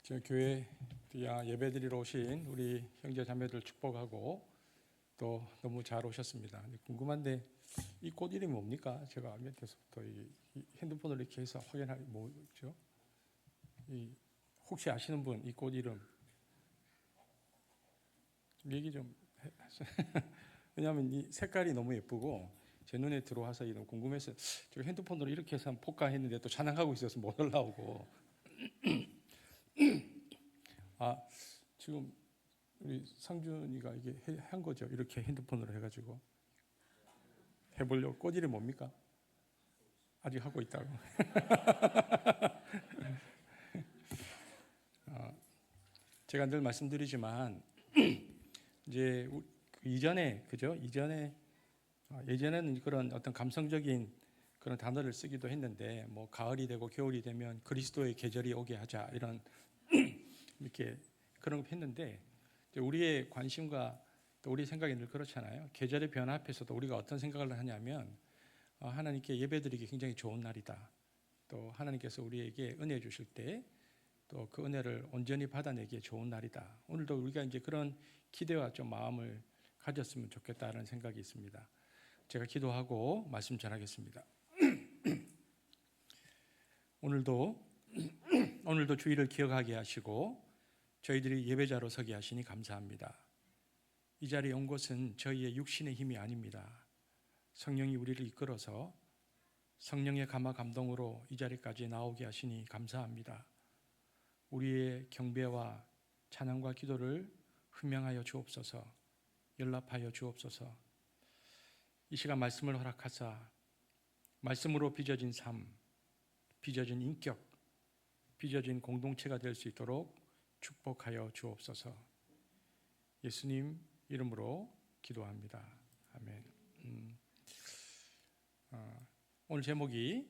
저 교회 예배드리러 오신 우리 형제 자매들 축복하고 또 너무 잘 오셨습니다. 궁금한데 이 꽃 이름이 뭡니까? 제가 밑에서부터 이 핸드폰을 이렇게 해서 확인할 뭐죠? 혹시 아시는 분 이 꽃 이름 얘기 좀 왜냐하면 이 색깔이 너무 예쁘고 제 눈에 들어와서 너무 궁금해서 제가 핸드폰으로 이렇게 해서 한번 볼까 했는데 또 찬양하고 있어서 못 올라오고 지금 우리 상준이가 이게 한 거죠. 이렇게 핸드폰으로 해가지고 해보려고. 꽃 이름 뭡니까? 아직 하고 있다고. 제가 늘 말씀드리지만 이제 이전에 그죠? 예전에는 그런 어떤 감성적인 그런 단어를 쓰기도 했는데 뭐 가을이 되고 겨울이 되면 그리스도의 계절이 오게 하자 이런 이렇게 그런 거 했는데 우리의 관심과 또 우리 생각이 늘 그렇잖아요. 계절의 변화 앞에서도 우리가 어떤 생각을 하냐면 하나님께 예배드리기 굉장히 좋은 날이다. 또 하나님께서 우리에게 은혜 주실 때 또 그 은혜를 온전히 받아내기에 좋은 날이다. 오늘도 우리가 이제 그런 기대와 좀 마음을 가졌으면 좋겠다는 생각이 있습니다. 제가 기도하고 말씀 전하겠습니다. 오늘도 주의를 기억하게 하시고 저희들이 예배자로 서게 하시니 감사합니다. 이 자리에 온 것은 저희의 육신의 힘이 아닙니다. 성령이 우리를 이끌어서 성령의 감화 감동으로 이 자리까지 나오게 하시니 감사합니다. 우리의 경배와 찬양과 기도를 흠명하여 주옵소서. 연락하여 주옵소서. 이 시간 말씀을 허락하사 말씀으로 빚어진 삶, 빚어진 인격, 빚어진 공동체가 될 수 있도록 축복하여 주옵소서. 예수님 이름으로 기도합니다. 아멘. 오늘 제목이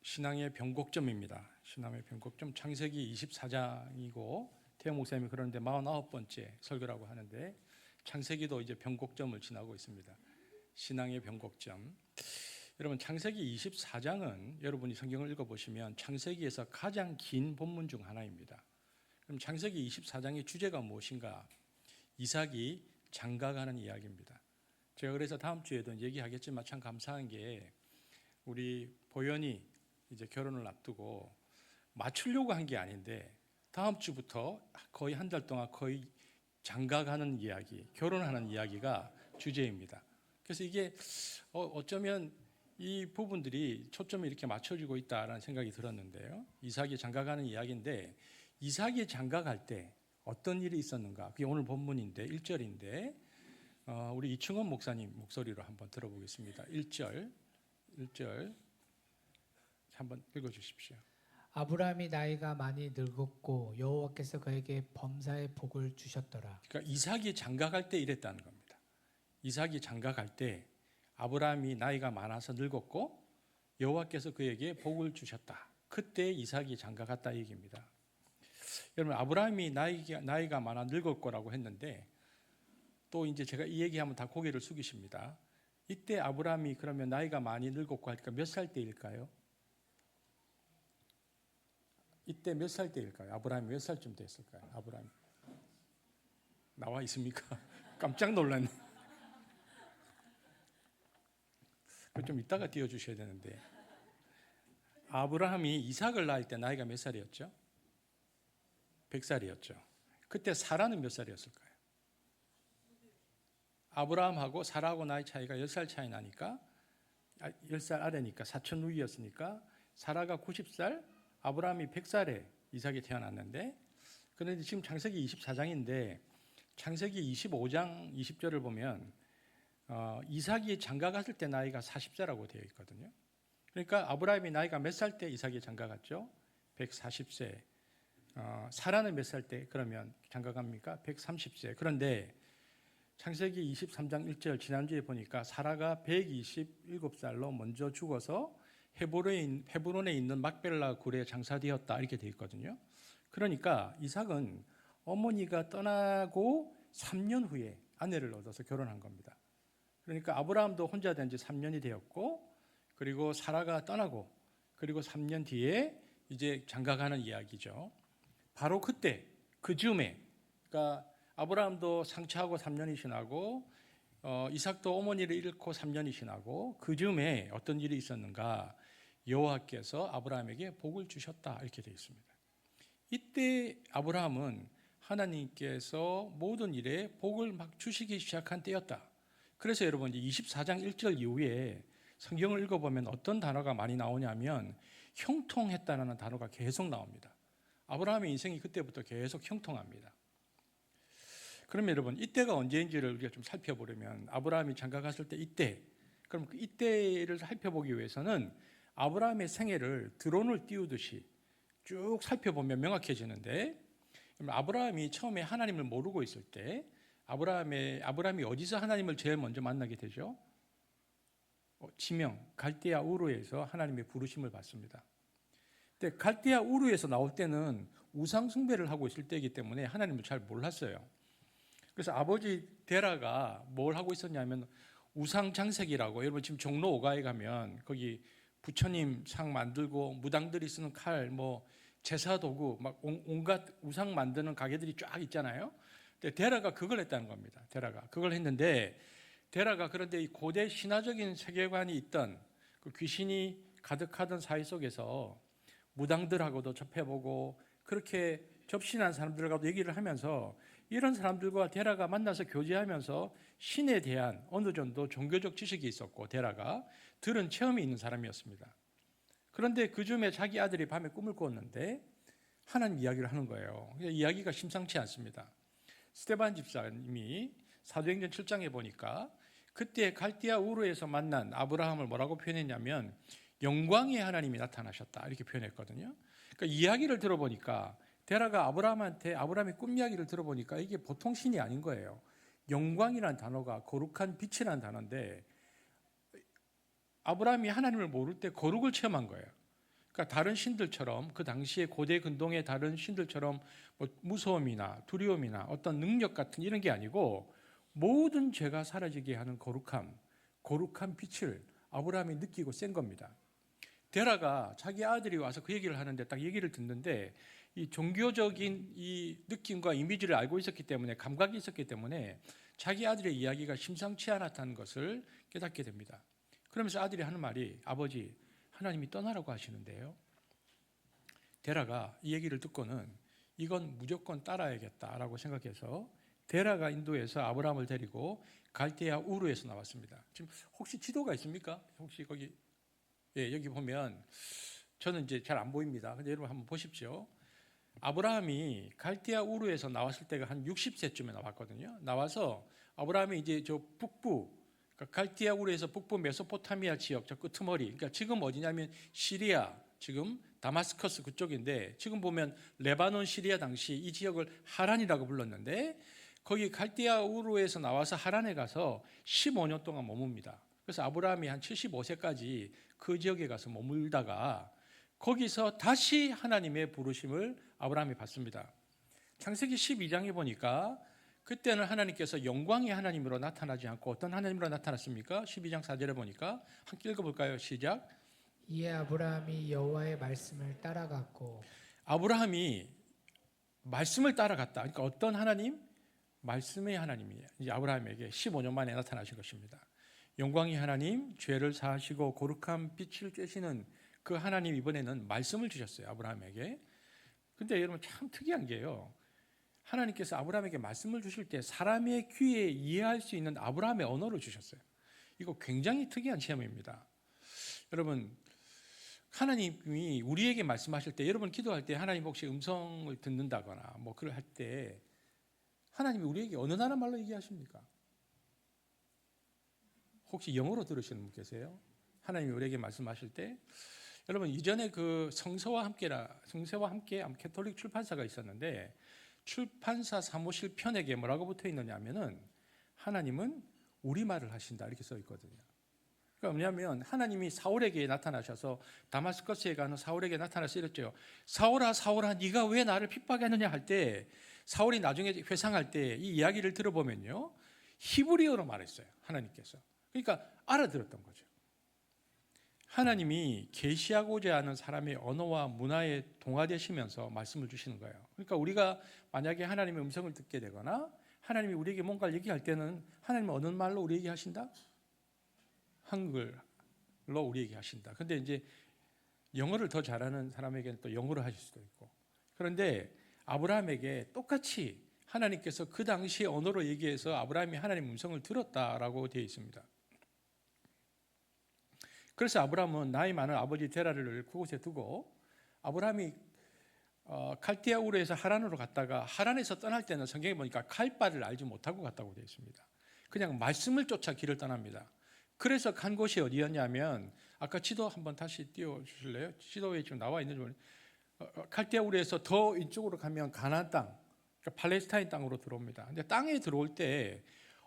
신앙의 변곡점입니다. 신앙의 변곡점. 창세기 24장이고 태영 목사님이 그러는데 49번째 설교라고 하는데 창세기도 이제 변곡점을 지나고 있습니다. 신앙의 변곡점. 여러분 창세기 24장은 여러분이 성경을 읽어보시면 창세기에서 가장 긴 본문 중 하나입니다. 그럼 창세기 24장의 주제가 무엇인가? 이삭이 장가가는 이야기입니다. 제가 그래서 다음 주에도 얘기하겠지만 참 감사한 게 우리 보현이 이제 결혼을 앞두고 맞추려고 한 게 아닌데 다음 주부터 거의 한 달 동안 거의 장가가는 이야기, 결혼하는 이야기가 주제입니다. 그래서 이게 어쩌면 이 부분들이 초점이 이렇게 맞춰지고 있다는 생각이 들었는데요. 이삭이 장가가는 이야기인데 이삭이 장가갈 때 어떤 일이 있었는가? 그게 오늘 본문인데 1절인데 우리 이충원 목사님 목소리로 한번 들어보겠습니다. 1절 한번 읽어주십시오. 아브라함이 나이가 많이 늙었고 여호와께서 그에게 범사의 복을 주셨더라. 그러니까 이삭이 장가갈 때 이랬다는 겁니다. 이삭이 장가갈 때 아브라함이 나이가 많아서 늙었고 여호와께서 그에게 복을 주셨다. 그때 이삭이 장가갔다 얘기입니다. 여러분 아브라함이 나이가 많아 늙을 거라고 했는데 또 이제 제가 이 얘기하면 다 고개를 숙이십니다. 이때 아브라함이 그러면 나이가 많이 늙었고 하니까 몇 살 때일까요? 이때 몇 살 때일까요? 아브라함이 몇 살쯤 됐을까요? 아브라함 나와 있습니까? 깜짝 놀랐네. 좀 이따가 띄워주셔야 되는데 아브라함이 이삭을 낳을 때 나이가 몇 살이었죠? 100살이었죠. 그때 사라는 몇 살이었을까요? 아브라함하고 사라하고 나이 차이가 10살 차이 나니까 10살 아래니까 사촌 누이였으니까 사라가 90살, 아브라함이 100살에 이삭이 태어났는데 그런데 지금 창세기 24장인데 창세기 25장 20절을 보면 이삭이 장가갔을 때 나이가 40세라고 되어 있거든요. 그러니까 아브라함이 나이가 몇 살 때 이삭이 장가갔죠? 140세. 사라는 몇 살 때 그러면 장가갑니까? 130세. 그런데 창세기 23장 1절 지난주에 보니까 사라가 127살로 먼저 죽어서 헤브론에 있는 막벨라 굴에 장사되었다 이렇게 되어 있거든요. 그러니까 이삭은 어머니가 떠나고 3년 후에 아내를 얻어서 결혼한 겁니다. 그러니까 아브라함도 혼자 된 지 3년이 되었고 그리고 사라가 떠나고 그리고 3년 뒤에 이제 장가가는 이야기죠. 바로 그때 그 즈음에, 그러니까 아브라함도 상처하고 3년이 지나고 이삭도 어머니를 잃고 3년이 지나고 그 즈음에 어떤 일이 있었는가? 여호와께서 아브라함에게 복을 주셨다 이렇게 되어 있습니다. 이때 아브라함은 하나님께서 모든 일에 복을 막 주시기 시작한 때였다. 그래서 여러분 24장 1절 이후에 성경을 읽어보면 어떤 단어가 많이 나오냐면 형통했다는 단어가 계속 나옵니다. 아브라함의 인생이 그때부터 계속 형통합니다. 그러면 여러분 이때가 언제인지를 우리가 좀 살펴보려면 아브라함이 장가 갔을 때 이때, 그럼 그 이때를 살펴보기 위해서는 아브라함의 생애를 드론을 띄우듯이 쭉 살펴보면 명확해지는데, 아브라함이 처음에 하나님을 모르고 있을 때 아브라함이 어디서 하나님을 제일 먼저 만나게 되죠? 지명 갈대아 우르에서 하나님의 부르심을 받습니다. 근데 갈대아 우르에서 나올 때는 우상 숭배를 하고 있을 때이기 때문에 하나님을 잘 몰랐어요. 그래서 아버지 데라가 뭘 하고 있었냐면 우상 장색이라고, 여러분 지금 종로 5가에 가면 거기 부처님 상 만들고 무당들이 쓰는 칼, 뭐 제사 도구, 막 온갖 우상 만드는 가게들이 쫙 있잖아요. 근데 데라가 그걸 했다는 겁니다. 데라가 그걸 했는데, 데라가 그런데 이 고대 신화적인 세계관이 있던 그 귀신이 가득하던 사회 속에서 무당들하고도 접해보고 그렇게 접신한 사람들과도 얘기를 하면서 이런 사람들과 데라가 만나서 교제하면서 신에 대한 어느 정도 종교적 지식이 있었고 데라가 들은 체험이 있는 사람이었습니다. 그런데 그 즈음에 자기 아들이 밤에 꿈을 꿨는데 하나님 이야기를 하는 거예요. 이야기가 심상치 않습니다. 스데반 집사님이 사도행전 7장에 보니까 그때 갈대아 우르에서 만난 아브라함을 뭐라고 표현했냐면 영광의 하나님이 나타나셨다 이렇게 표현했거든요. 그러니까 이야기를 들어보니까 데라가 아브라함이 꿈 이야기를 들어보니까 이게 보통 신이 아닌 거예요. 영광이라는 단어가 거룩한 빛이라는 단어인데 아브라함이 하나님을 모를 때 거룩을 체험한 거예요. 그러니까 다른 신들처럼 그 당시에 고대 근동의 다른 신들처럼 뭐 무서움이나 두려움이나 어떤 능력 같은 이런 게 아니고 모든 죄가 사라지게 하는 거룩한 빛을 아브라함이 느끼고 센 겁니다. 데라가 자기 아들이 와서 그 얘기를 하는데 딱 얘기를 듣는데 이 종교적인 이 느낌과 이미지를 알고 있었기 때문에, 감각이 있었기 때문에 자기 아들의 이야기가 심상치 않았다는 것을 깨닫게 됩니다. 그러면서 아들이 하는 말이, 아버지 하나님이 떠나라고 하시는데요. 데라가 이 얘기를 듣고는 이건 무조건 따라야겠다라고 생각해서 데라가 인도에서 아브라함을 데리고 갈대아 우르에서 나왔습니다. 지금 혹시 지도가 있습니까? 혹시 거기 여기 보면 저는 이제 잘 안 보입니다. 근데 여러분 한번 보십시오. 아브라함이 갈대아 우르에서 나왔을 때가 한 60세쯤에 나왔거든요. 나와서 아브라함이 이제 저 북부, 그러니까 갈대아 우르에서 북부 메소포타미아 지역 저 끄트머리, 그러니까 지금 어디냐면 시리아, 지금 다마스커스 그쪽인데 지금 보면 레바논 시리아 당시 이 지역을 하란이라고 불렀는데 거기 갈대아 우르에서 나와서 하란에 가서 15년 동안 머뭅니다. 그래서 아브라함이 한 75세까지 그 지역에 가서 머물다가 거기서 다시 하나님의 부르심을 아브라함이 받습니다. 창세기 12장에 보니까 그때는 하나님께서 영광의 하나님으로 나타나지 않고 어떤 하나님으로 나타났습니까? 12장 4절에 보니까 함께 읽어볼까요? 시작. 이에 아브라함이 여호와의 말씀을 따라갔고. 아브라함이 말씀을 따라갔다. 그러니까 어떤 하나님? 말씀의 하나님이 이제 아브라함에게 15년 만에 나타나신 것입니다. 영광의 하나님, 죄를 사하시고 거룩한 빛을 쬐시는 그 하나님, 이번에는 말씀을 주셨어요, 아브라함에게. 근데 여러분 참 특이한 게요, 하나님께서 아브라함에게 말씀을 주실 때 사람의 귀에 이해할 수 있는 아브라함의 언어를 주셨어요. 이거 굉장히 특이한 체험입니다. 여러분, 하나님이 우리에게 말씀하실 때, 여러분 기도할 때 하나님 혹시 음성을 듣는다거나 뭐 그걸 할 때 하나님이 우리에게 어느 나라 말로 얘기하십니까? 혹시 영어로 들으시는 분 계세요? 하나님이 우리에게 말씀하실 때, 여러분 이전에 그 성서와 함께 캐톨릭 출판사가 있었는데 출판사 사무실 편에게 뭐라고 붙어 있느냐 하면은 하나님은 우리말을 하신다 이렇게 써 있거든요. 그러니까 뭐냐면 하나님이 사울에게 나타나셔서 다마스커스에 가는 사울에게 나타나서 이랬죠. 사울아 사울아 네가 왜 나를 핍박했느냐 할 때 사울이 나중에 회상할 때 이 이야기를 들어보면요, 히브리어로 말했어요, 하나님께서. 그러니까 알아들었던 거죠. 하나님이 계시하고자 하는 사람의 언어와 문화에 동화되시면서 말씀을 주시는 거예요. 그러니까 우리가 만약에 하나님의 음성을 듣게 되거나 하나님이 우리에게 뭔가를 얘기할 때는 하나님은 어느 말로 우리에게 하신다? 한글로 우리에게 하신다. 근데 이제 영어를 더 잘하는 사람에게는 또 영어로 하실 수도 있고. 그런데 아브라함에게 똑같이 하나님께서 그 당시 언어로 얘기해서 아브라함이 하나님의 음성을 들었다라고 되어 있습니다. 그래서 아브라함은 나이 많은 아버지 데라를 그곳에 두고 아브라함이 칼디아 우르에서 하란으로 갔다가 하란에서 떠날 때는 성경에 보니까 칼바를 알지 못하고 갔다고 되어 있습니다. 그냥 말씀을 쫓아 길을 떠납니다. 그래서 간 곳이 어디였냐면 아까 지도 한번 다시 띄워주실래요? 지도에 지금 나와 있는 줄 칼디아 우르에서 더 이쪽으로 가면 가나안 땅, 그러니까 팔레스타인 땅으로 들어옵니다. 근데 땅에 들어올 때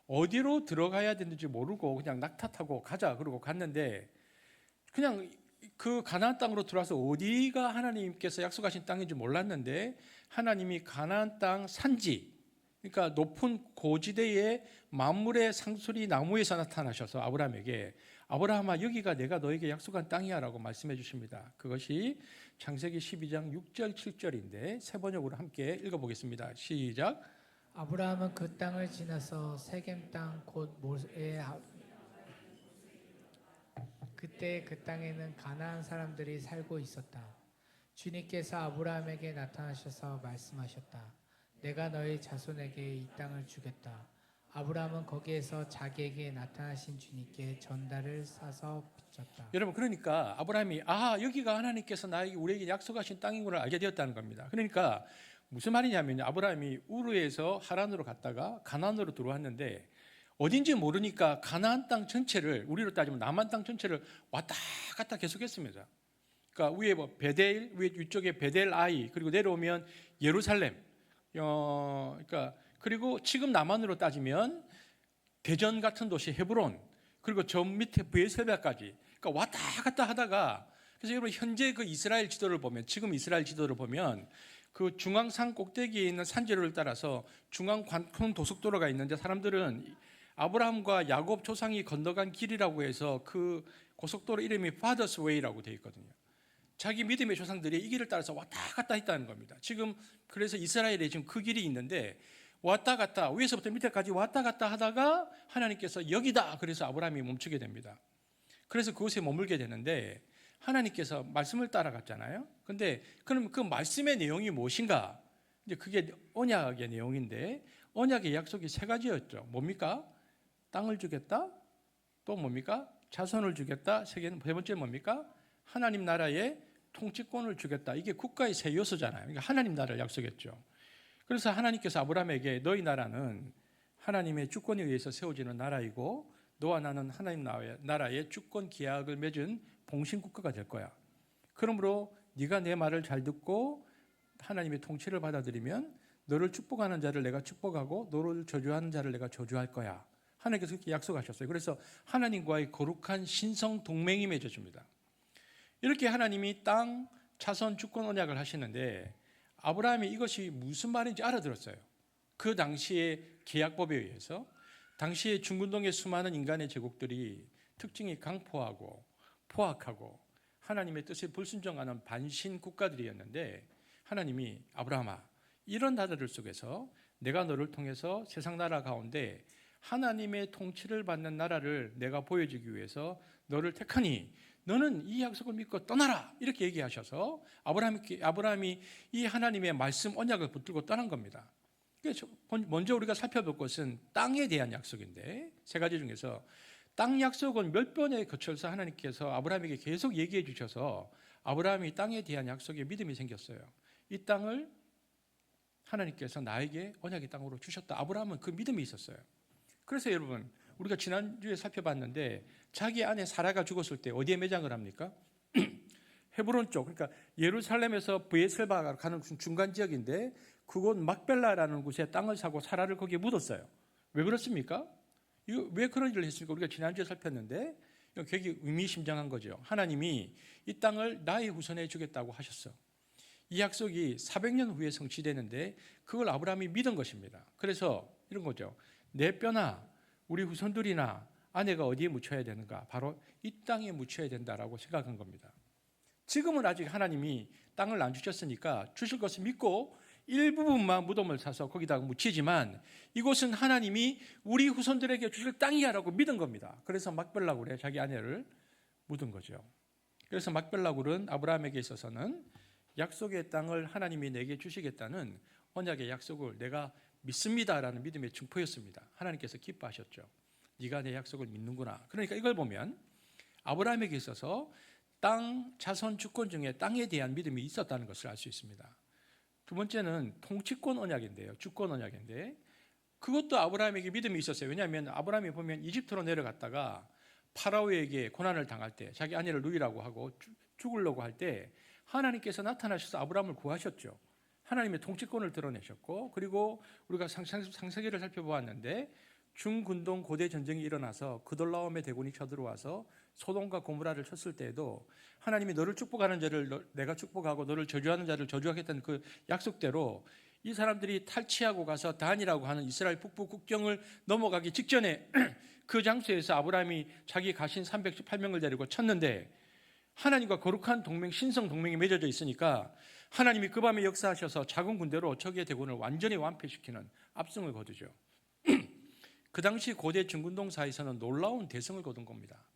어디로 들어가야 되는지 모르고 그냥 낙타 타고 가자 그러고 갔는데 그냥 그 가나안 땅으로 들어와서 어디가 하나님께서 약속하신 땅인지 몰랐는데 하나님이 가나안 땅 산지, 그러니까 높은 고지대의 만물의 상수리 나무에서 나타나셔서 아브라함에게 아브라함아 여기가 내가 너에게 약속한 땅이야 라고 말씀해 주십니다. 그것이 창세기 12장 6절 7절인데 세 번역으로 함께 읽어보겠습니다. 시작. 아브라함은 그 땅을 지나서 세겜 땅 곧 모레 그때 그 땅에는 가나안 사람들이 살고 있었다. 주님께서 아브라함에게 나타나셔서 말씀하셨다. 내가 너희 자손에게 이 땅을 주겠다. 아브라함은 거기에서 자기에게 나타나신 주님께 전달을 싸서 비쳤다. 여러분 그러니까 아브라함이 여기가 하나님께서 우리에게 약속하신 땅인 걸 알게 되었다는 겁니다. 그러니까 무슨 말이냐면 아브라함이 우르에서 하란으로 갔다가 가나안으로 들어왔는데 어딘지 모르니까 가나안 땅 전체를 우리로 따지면 남한 땅 전체를 왔다 갔다 계속했습니다. 그러니까 위에 베델, 위쪽에 베델 아이, 그리고 내려오면 예루살렘, 그러니까 그리고 지금 남한으로 따지면 대전 같은 도시 헤브론, 그리고 저 밑에 브엘세바까지, 그러니까 왔다 갔다 하다가 그래서 여러분 현재 그 이스라엘 지도를 보면 지금 이스라엘 지도를 보면 그 중앙산 꼭대기에 있는 산지로를 따라서 중앙 관통 도속도로가 있는데 사람들은 아브라함과 야곱 조상이 건너간 길이라고 해서 그 고속도로 이름이 Father's Way라고 되어 있거든요. 자기 믿음의 조상들이 이 길을 따라서 왔다 갔다 했다는 겁니다. 지금 그래서 이스라엘에 지금 그 길이 있는데 왔다 갔다 위에서부터 밑에까지 왔다 갔다 하다가 하나님께서 여기다 그래서 아브라함이 멈추게 됩니다. 그래서 그곳에 머물게 되는데 하나님께서 말씀을 따라갔잖아요. 근데 그럼 그 말씀의 내용이 무엇인가? 이제 그게 언약의 내용인데 언약의 약속이 세 가지였죠. 뭡니까? 땅을 주겠다. 또 뭡니까? 자손을 주겠다. 세 번째 뭡니까? 하나님 나라의 통치권을 주겠다. 이게 국가의 세 요소잖아요. 그러니까 하나님 나라를 약속했죠. 그래서 하나님께서 아브라함에게 너희 나라는 하나님의 주권에 의해서 세워지는 나라이고 너와 나는 하나님 나라의 주권 계약을 맺은 봉신 국가가 될 거야. 그러므로 네가 내 말을 잘 듣고 하나님의 통치를 받아들이면 너를 축복하는 자를 내가 축복하고 너를 저주하는 자를 내가 저주할 거야. 하나님께서 그렇게 약속하셨어요. 그래서 하나님과의 거룩한 신성 동맹이 맺어집니다. 이렇게 하나님이 땅, 자손, 주권 언약을 하시는데 아브라함이 이것이 무슨 말인지 알아들었어요. 그 당시의 계약법에 의해서 당시의 중근동의 수많은 인간의 제국들이 특징이 강포하고 포악하고 하나님의 뜻에 불순종하는 반신 국가들이었는데 하나님이 아브라함아 이런 나라들 속에서 내가 너를 통해서 세상 나라 가운데 하나님의 통치를 받는 나라를 내가 보여주기 위해서 너를 택하니 너는 이 약속을 믿고 떠나라 이렇게 얘기하셔서 아브라함이 이 하나님의 말씀 언약을 붙들고 떠난 겁니다. 먼저 우리가 살펴볼 것은 땅에 대한 약속인데 세 가지 중에서 땅 약속은 몇 번에 거쳐서 하나님께서 아브라함에게 계속 얘기해 주셔서 아브라함이 땅에 대한 약속에 믿음이 생겼어요. 이 땅을 하나님께서 나에게 언약의 땅으로 주셨다. 아브라함은 그 믿음이 있었어요. 그래서 여러분 우리가 지난주에 살펴봤는데 자기 아내 사라가 죽었을 때 어디에 매장을 합니까? 헤브론 쪽, 그러니까 예루살렘에서 브에셀바가 가는 중간 지역인데 그곳 막벨라라는 곳에 땅을 사고 사라를 거기에 묻었어요. 왜 그렇습니까? 왜 그런 일을 했습니까? 우리가 지난주에 살폈는데 되게 의미심장한 거죠. 하나님이 이 땅을 나의 후손에 주겠다고 하셨어. 이 약속이 400년 후에 성취되는데 그걸 아브라함이 믿은 것입니다. 그래서 이런 거죠. 내 뼈나 우리 후손들이나 아내가 어디에 묻혀야 되는가? 바로 이 땅에 묻혀야 된다라고 생각한 겁니다. 지금은 아직 하나님이 땅을 안 주셨으니까 주실 것을 믿고 일부분만 무덤을 사서 거기다가 묻히지만 이곳은 하나님이 우리 후손들에게 주실 땅이야라고 믿은 겁니다. 그래서 막벨라굴에 자기 아내를 묻은 거죠. 그래서 막벨라굴은 아브라함에게 있어서는 약속의 땅을 하나님이 내게 주시겠다는 언약의 약속을 내가 믿습니다라는 믿음의 증표였습니다. 하나님께서 기뻐하셨죠. 네가 내 약속을 믿는구나. 그러니까 이걸 보면 아브라함에게 있어서 땅, 자손, 주권 중에 땅에 대한 믿음이 있었다는 것을 알 수 있습니다. 두 번째는 통치권 언약인데요. 주권 언약인데 그것도 아브라함에게 믿음이 있었어요. 왜냐하면 아브라함이 보면 이집트로 내려갔다가 파라오에게 고난을 당할 때 자기 아내를 누이라고 하고 죽으려고 할 때 하나님께서 나타나셔서 아브라함을 구하셨죠. 하나님의 통치권을 드러내셨고 그리고 우리가 상세기를 살펴보았는데 중근동 고대 전쟁이 일어나서 그돌라움의 대군이 쳐들어와서 소돔과 고모라를 쳤을 때에도 하나님이 너를 축복하는 자를 내가 축복하고 너를 저주하는 자를 저주하겠다는 그 약속대로 이 사람들이 탈취하고 가서 단이라고 하는 이스라엘 북부 국경을 넘어가기 직전에 그 장소에서 아브라함이 자기 가신 318명을 데리고 쳤는데 하나님과 거룩한 동맹, 신성 동맹이 맺어져 있으니까 하나님이 그 밤에 역사하셔서 작은 군대로 적의 대군을 완전히 완패시키는 압승을 거두죠. 그 당시 고대 중근동사에서는 놀라운 대승을 거둔 겁니다.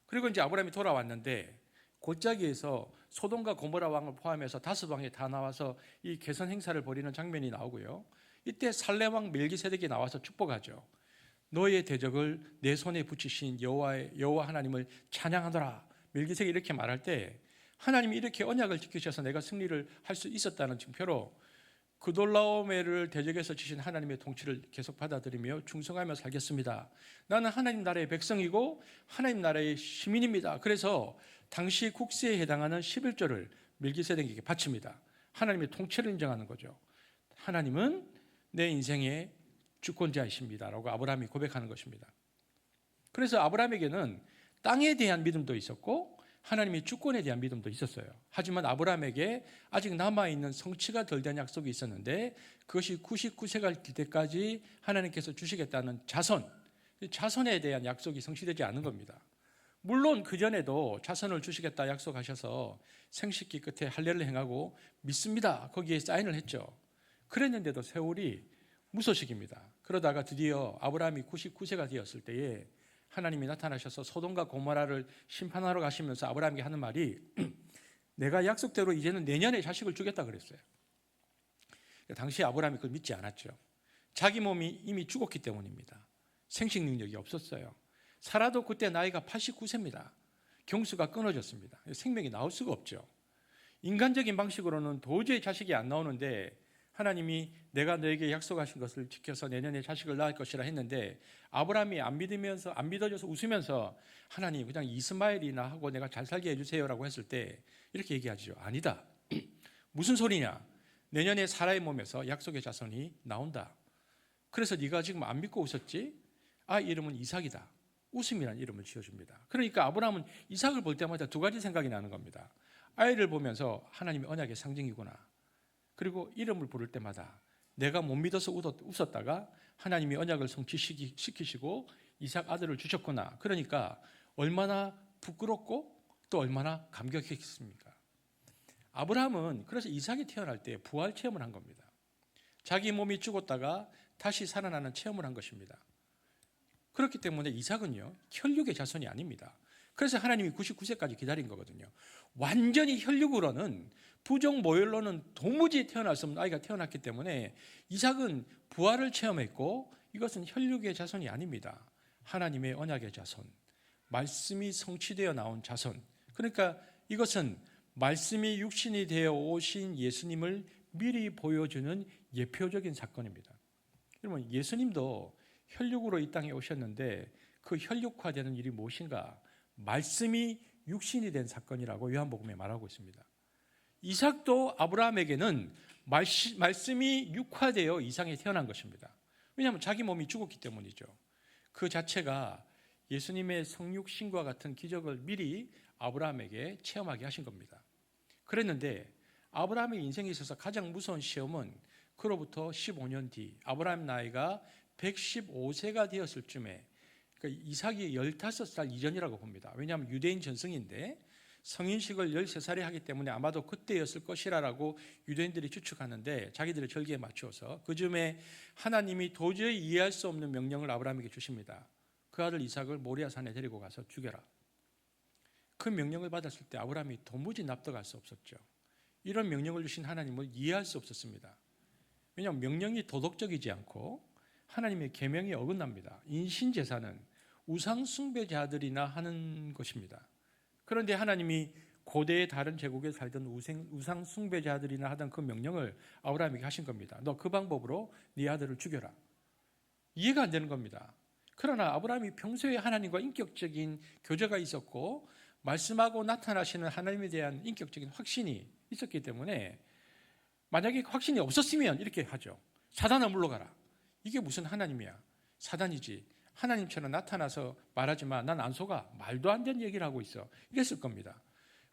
그리고 이제 아브라함이 돌아왔는데 골짜기에서 소돔과 고모라 왕을 포함해서 5왕이 다 나와서 이 개선 행사를 벌이는 장면이 나오고요. 이때 살렘 왕 멜기세덱이 나와서 축복하죠. 너의 대적을 내 손에 붙이신 여호와 하나님을 찬양하노라. 멜기세덱이 이렇게 말할 때 하나님이 이렇게 언약을 지키셔서 내가 승리를 할 수 있었다는 증표로 그돌라오메를 대적해서 지신 하나님의 통치를 계속 받아들이며 충성하며 살겠습니다. 나는 하나님 나라의 백성이고 하나님 나라의 시민입니다. 그래서 당시 국세에 해당하는 11조를 멜기세덱에게 바칩니다. 하나님의 통치를 인정하는 거죠. 하나님은 내 인생의 주권자이십니다라고 아브라함이 고백하는 것입니다. 그래서 아브라함에게는 땅에 대한 믿음도 있었고 하나님의 주권에 대한 믿음도 있었어요. 하지만 아브라함에게 아직 남아있는 성취가 덜 된 약속이 있었는데 그것이 99세가 될 때까지 하나님께서 주시겠다는 자손에 대한 약속이 성취되지 않은 겁니다. 물론 그전에도 자손을 주시겠다 약속하셔서 생식기 끝에 할례를 행하고 믿습니다. 거기에 사인을 했죠. 그랬는데도 세월이 무소식입니다. 그러다가 드디어 아브라함이 99세가 되었을 때에 하나님이 나타나셔서 소돔과 고모라를 심판하러 가시면서 아브라함에게 하는 말이 내가 약속대로 이제는 내년에 자식을 주겠다 그랬어요. 당시 아브라함이 그걸 믿지 않았죠. 자기 몸이 이미 죽었기 때문입니다. 생식 능력이 없었어요. 살아도 그때 나이가 89세입니다. 경수가 끊어졌습니다. 생명이 나올 수가 없죠. 인간적인 방식으로는 도저히 자식이 안 나오는데 하나님이 내가 너에게 약속하신 것을 지켜서 내년에 자식을 낳을 것이라 했는데 아브라함이 안 믿어져서 웃으면서 하나님 그냥 이스마엘이나 하고 내가 잘 살게 해주세요라고 했을 때 이렇게 얘기하죠. 아니다. 무슨 소리냐. 내년에 사라의 몸에서 약속의 자손이 나온다. 그래서 네가 지금 안 믿고 웃었지? 이름은 이삭이다. 웃음이라는 이름을 지어줍니다. 그러니까 아브라함은 이삭을 볼 때마다 두 가지 생각이 나는 겁니다. 아이를 보면서 하나님의 언약의 상징이구나. 그리고 이름을 부를 때마다 내가 못 믿어서 웃었다가 하나님이 언약을 성취시키시고 이삭 아들을 주셨구나. 그러니까 얼마나 부끄럽고 또 얼마나 감격했습니까? 아브라함은 그래서 이삭이 태어날 때 부활 체험을 한 겁니다. 자기 몸이 죽었다가 다시 살아나는 체험을 한 것입니다. 그렇기 때문에 이삭은요 혈육의 자손이 아닙니다. 그래서 하나님이 99세까지 기다린 거거든요. 완전히 혈육으로는 부정 모혈로는 도무지 태어날 수 없는 아이가 태어났기 때문에 이삭은 부활을 체험했고 이것은 혈육의 자손이 아닙니다. 하나님의 언약의 자손, 말씀이 성취되어 나온 자손. 그러니까 이것은 말씀이 육신이 되어 오신 예수님을 미리 보여주는 예표적인 사건입니다. 여러분 예수님도 혈육으로 이 땅에 오셨는데 그 혈육화되는 일이 무엇인가? 말씀이 육신이 된 사건이라고 요한복음에 말하고 있습니다. 이삭도 아브라함에게는 말씀이 육화되어 이상에 태어난 것입니다. 왜냐하면 자기 몸이 죽었기 때문이죠. 그 자체가 예수님의 성육신과 같은 기적을 미리 아브라함에게 체험하게 하신 겁니다. 그랬는데 아브라함의 인생에 있어서 가장 무서운 시험은 그로부터 15년 뒤 아브라함 나이가 115세가 되었을 쯤에 그러니까 이삭이 15살 이전이라고 봅니다. 왜냐하면 유대인 전승인데 성인식을 13살에 하기 때문에 아마도 그때였을 것이라고 유대인들이 추측하는데 자기들의 절기에 맞추어서 그 즈음에 하나님이 도저히 이해할 수 없는 명령을 아브라함에게 주십니다. 그 아들 이삭을 모리아산에 데리고 가서 죽여라. 그 명령을 받았을 때 아브라함이 도무지 납득할 수 없었죠. 이런 명령을 주신 하나님을 이해할 수 없었습니다. 왜냐하면 명령이 도덕적이지 않고 하나님의 계명이 어긋납니다. 인신제사는 우상 숭배자들이나 하는 것입니다. 그런데 하나님이 고대의 다른 제국에 살던 우상 숭배자들이나 하던 그 명령을 아브라함에게 하신 겁니다. 너 그 방법으로 네 아들을 죽여라. 이해가 안 되는 겁니다. 그러나 아브라함이 평소에 하나님과 인격적인 교제가 있었고 말씀하고 나타나시는 하나님에 대한 인격적인 확신이 있었기 때문에 만약에 확신이 없었으면 이렇게 하죠. 사단아 물러가라. 이게 무슨 하나님이야. 사단이지. 하나님처럼 나타나서 말하지만 난 안 속아. 말도 안 되는 얘기를 하고 있어. 이랬을 겁니다.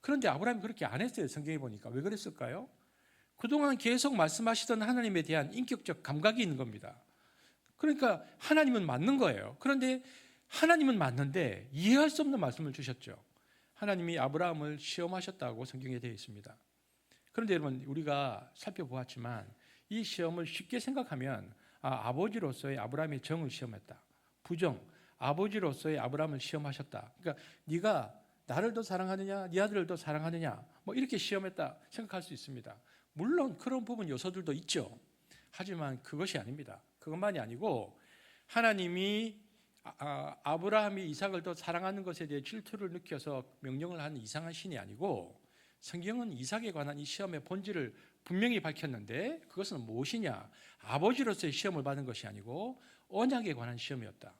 그런데 아브라함이 그렇게 안 했어요. 성경에 보니까. 왜 그랬을까요? 그동안 계속 말씀하시던 하나님에 대한 인격적 감각이 있는 겁니다. 그러니까 하나님은 맞는 거예요. 그런데 하나님은 맞는데 이해할 수 없는 말씀을 주셨죠. 하나님이 아브라함을 시험하셨다고 성경에 되어 있습니다. 그런데 여러분 우리가 살펴보았지만 이 시험을 쉽게 생각하면 아버지로서의 아브라함의 정을 시험했다. 부정, 아버지로서의 아브라함을 시험하셨다. 그러니까 네가 나를 더 사랑하느냐, 네 아들을 더 사랑하느냐, 뭐 이렇게 시험했다 생각할 수 있습니다. 물론 그런 부분 요소들도 있죠. 하지만 그것이 아닙니다. 그것만이 아니고 하나님이 아브라함이 이삭을 더 사랑하는 것에 대해 질투를 느껴서 명령을 하는 이상한 신이 아니고 성경은 이삭에 관한 이 시험의 본질을 분명히 밝혔는데 그것은 무엇이냐? 아버지로서의 시험을 받은 것이 아니고 언약에 관한 시험이었다.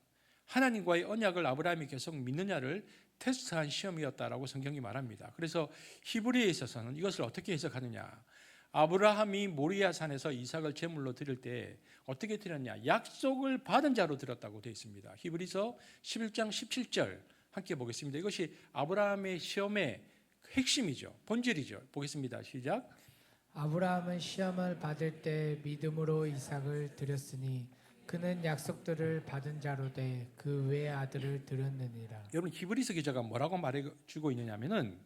하나님과의 언약을 아브라함이 계속 믿느냐를 테스트한 시험이었다라고 성경이 말합니다. 그래서 히브리에 있어서는 이것을 어떻게 해석하느냐? 아브라함이 모리아산에서 이삭을 제물로 드릴 때 어떻게 드렸냐? 약속을 받은 자로 드렸다고 되어 있습니다. 히브리서 11장 17절 함께 보겠습니다. 이것이 아브라함의 시험의 핵심이죠. 본질이죠. 보겠습니다. 시작. 아브라함은 시험을 받을 때 믿음으로 이삭을 드렸으니 그는 약속들을 받은 자로 돼 그 외의 아들을 드렸느니라. 여러분 히브리서 기자가 뭐라고 말해주고 있느냐면은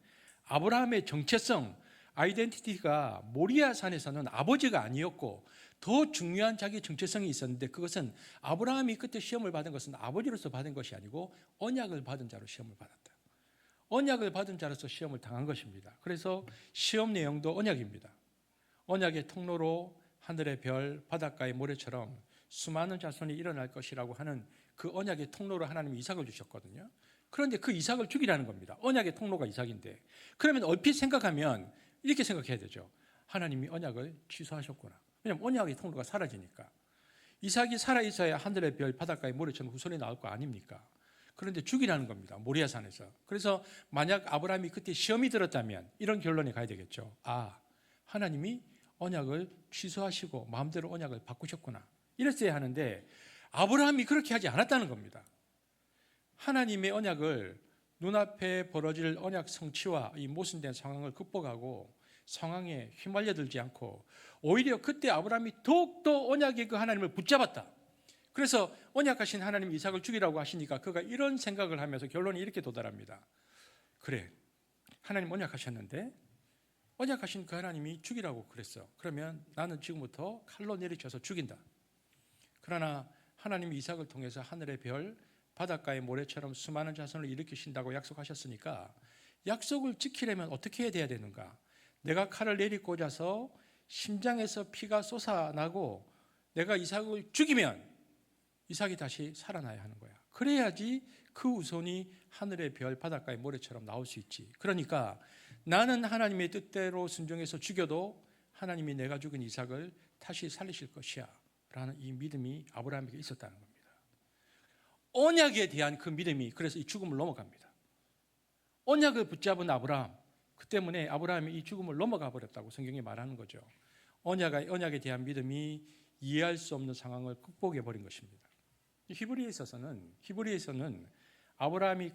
아브라함의 정체성, 아이덴티티가 모리아산에서는 아버지가 아니었고 더 중요한 자기 정체성이 있었는데 그것은 아브라함이 그때 시험을 받은 것은 아버지로서 받은 것이 아니고 언약을 받은 자로 시험을 받았다. 언약을 받은 자로서 시험을 당한 것입니다. 그래서 시험 내용도 언약입니다. 언약의 통로로 하늘의 별, 바닷가의 모래처럼 수많은 자손이 일어날 것이라고 하는 그 언약의 통로로 하나님이 이삭을 주셨거든요. 그런데 그 이삭을 죽이라는 겁니다. 언약의 통로가 이삭인데. 그러면 얼핏 생각하면 이렇게 생각해야 되죠. 하나님이 언약을 취소하셨구나. 왜냐하면 언약의 통로가 사라지니까. 이삭이 살아있어야 하늘의 별, 바닷가의 모래처럼 후손이 나올 거 아닙니까? 그런데 죽이라는 겁니다. 모리아산에서. 그래서 만약 아브라함이 그때 시험이 들었다면 이런 결론에 가야 되겠죠. 하나님이 언약을 취소하시고 마음대로 언약을 바꾸셨구나. 이랬어야 하는데 아브라함이 그렇게 하지 않았다는 겁니다. 하나님의 언약을 눈앞에 벌어질 언약 성취와 이 모순된 상황을 극복하고 상황에 휘말려들지 않고 오히려 그때 아브라함이 더욱더 언약의 그 하나님을 붙잡았다. 그래서 언약하신 하나님 이삭을 죽이라고 하시니까 그가 이런 생각을 하면서 결론이 이렇게 도달합니다. 그래, 하나님 언약하셨는데 언약하신 그 하나님이 죽이라고 그랬어. 그러면 나는 지금부터 칼로 내리쳐서 죽인다. 그러나 하나님이 이삭을 통해서 하늘의 별, 바닷가의 모래처럼 수많은 자손을 일으키신다고 약속하셨으니까 약속을 지키려면 어떻게 해야 되는가? 내가 칼을 내리꽂아서 심장에서 피가 솟아나고 내가 이삭을 죽이면 이삭이 다시 살아나야 하는 거야. 그래야지 그 후손이 하늘의 별, 바닷가의 모래처럼 나올 수 있지. 그러니까 나는 하나님의 뜻대로 순종해서 죽여도 하나님이 내가 죽인 이삭을 다시 살리실 것이야 라는 이 믿음이 아브라함에게 있었다는 겁니다. 언약에 대한 그 믿음이 그래서 이 죽음을 넘어갑니다. 언약을 붙잡은 아브라함, 그 때문에 아브라함이 이 죽음을 넘어가 버렸다고 성경이 말하는 거죠. 언약에 대한 믿음이 이해할 수 없는 상황을 극복해 버린 것입니다. 히브리에서는 아브라함이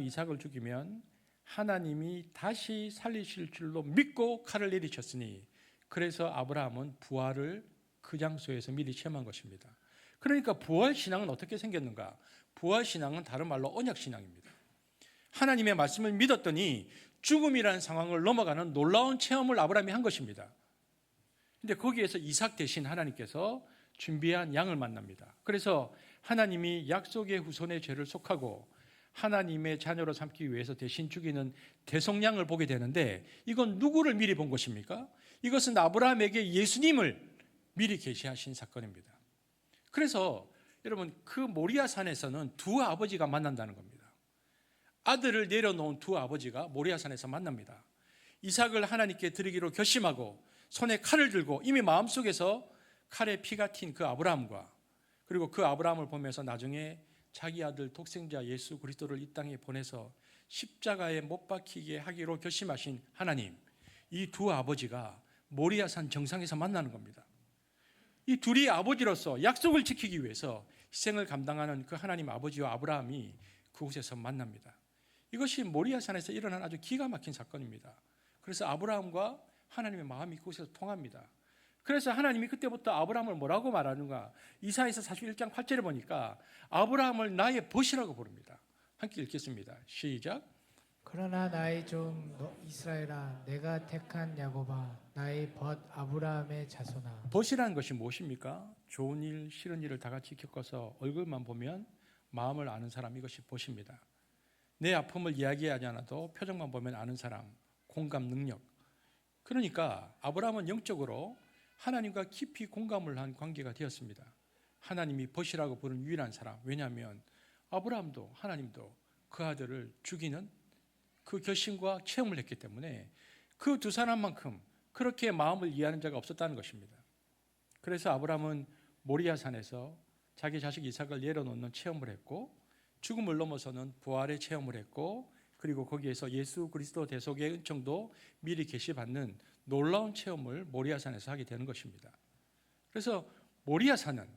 이삭을 죽이면 하나님이 다시 살리실 줄로 믿고 칼을 내리쳤으니 그래서 아브라함은 부활을 그 장소에서 미리 체험한 것입니다. 그러니까 부활 신앙은 어떻게 생겼는가? 부활 신앙은 다른 말로 언약 신앙입니다. 하나님의 말씀을 믿었더니 죽음이라는 상황을 넘어가는 놀라운 체험을 아브라함이 한 것입니다. 근데 거기에서 이삭 대신 하나님께서 준비한 양을 만납니다. 그래서 하나님이 약속의 후손의 죄를 속하고 하나님의 자녀로 삼기 위해서 대신 죽이는 대속양을 보게 되는데, 이건 누구를 미리 본 것입니까? 이것은 아브라함에게 예수님을 미리 계시하신 사건입니다. 그래서 여러분, 그 모리아 산에서는 두 아버지가 만난다는 겁니다. 아들을 내려놓은 두 아버지가 모리아 산에서 만납니다. 이삭을 하나님께 드리기로 결심하고 손에 칼을 들고 이미 마음속에서 칼에 피가 튄 그 아브라함과, 그리고 그 아브라함을 보면서 나중에 자기 아들 독생자 예수 그리스도를 이 땅에 보내서 십자가에 못 박히게 하기로 결심하신 하나님, 이 두 아버지가 모리아산 정상에서 만나는 겁니다. 이 둘이 아버지로서 약속을 지키기 위해서 희생을 감당하는 그 하나님 아버지와 아브라함이 그곳에서 만납니다. 이것이 모리아산에서 일어난 아주 기가 막힌 사건입니다. 그래서 아브라함과 하나님의 마음이 그곳에서 통합니다. 그래서 하나님이 그때부터 아브라함을 뭐라고 말하는가? 이사야서 41장 8절에 보니까 아브라함을 나의 벗이라고 부릅니다. 함께 읽겠습니다. 시작. 그러나 나의 종 이스라엘아, 내가 택한 야곱아, 나의 벗 아브라함의 자손아. 벗이라는 것이 무엇입니까? 좋은 일, 싫은 일을 다 같이 겪어서 얼굴만 보면 마음을 아는 사람, 이것이 벗입니다. 내 아픔을 이야기하지 않아도 표정만 보면 아는 사람, 공감 능력. 그러니까 아브라함은 영적으로 하나님과 깊이 공감을 한 관계가 되었습니다. 하나님이 벗이라고 부른 유일한 사람. 왜냐하면 아브라함도 하나님도 그 아들을 죽이는 그 결심과 체험을 했기 때문에 그 두 사람만큼 그렇게 마음을 이해하는 자가 없었다는 것입니다. 그래서 아브라함은 모리아산에서 자기 자식 이삭을 내려놓는 체험을 했고, 죽음을 넘어서는 부활의 체험을 했고, 그리고 거기에서 예수 그리스도 대속의 은총도 미리 계시받는 놀라운 체험을 모리아산에서 하게 되는 것입니다. 그래서 모리아산은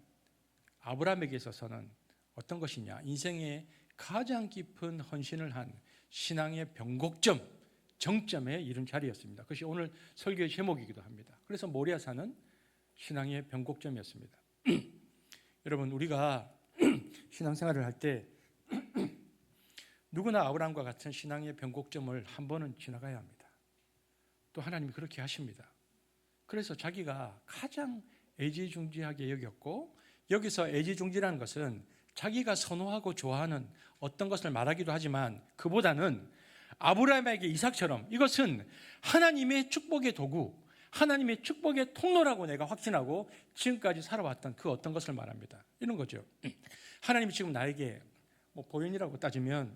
아브라함에게 있어서는 어떤 것이냐? 인생의 가장 깊은 헌신을 한 신앙의 변곡점, 정점에 이른 자리였습니다. 그것이 오늘 설교의 제목이기도 합니다. 그래서 모리아산은 신앙의 변곡점이었습니다. 여러분, 우리가 신앙생활을 할 때 누구나 아브라함과 같은 신앙의 변곡점을 한 번은 지나가야 합니다. 또 하나님이 그렇게 하십니다. 그래서 자기가 가장 애지중지하게 여겼고, 여기서 애지중지라는 것은 자기가 선호하고 좋아하는 어떤 것을 말하기도 하지만 그보다는 아브라함에게 이삭처럼 이것은 하나님의 축복의 도구, 하나님의 축복의 통로라고 내가 확신하고 지금까지 살아왔던 그 어떤 것을 말합니다. 이런 거죠. 하나님이 지금 나에게 보현이라고 따지면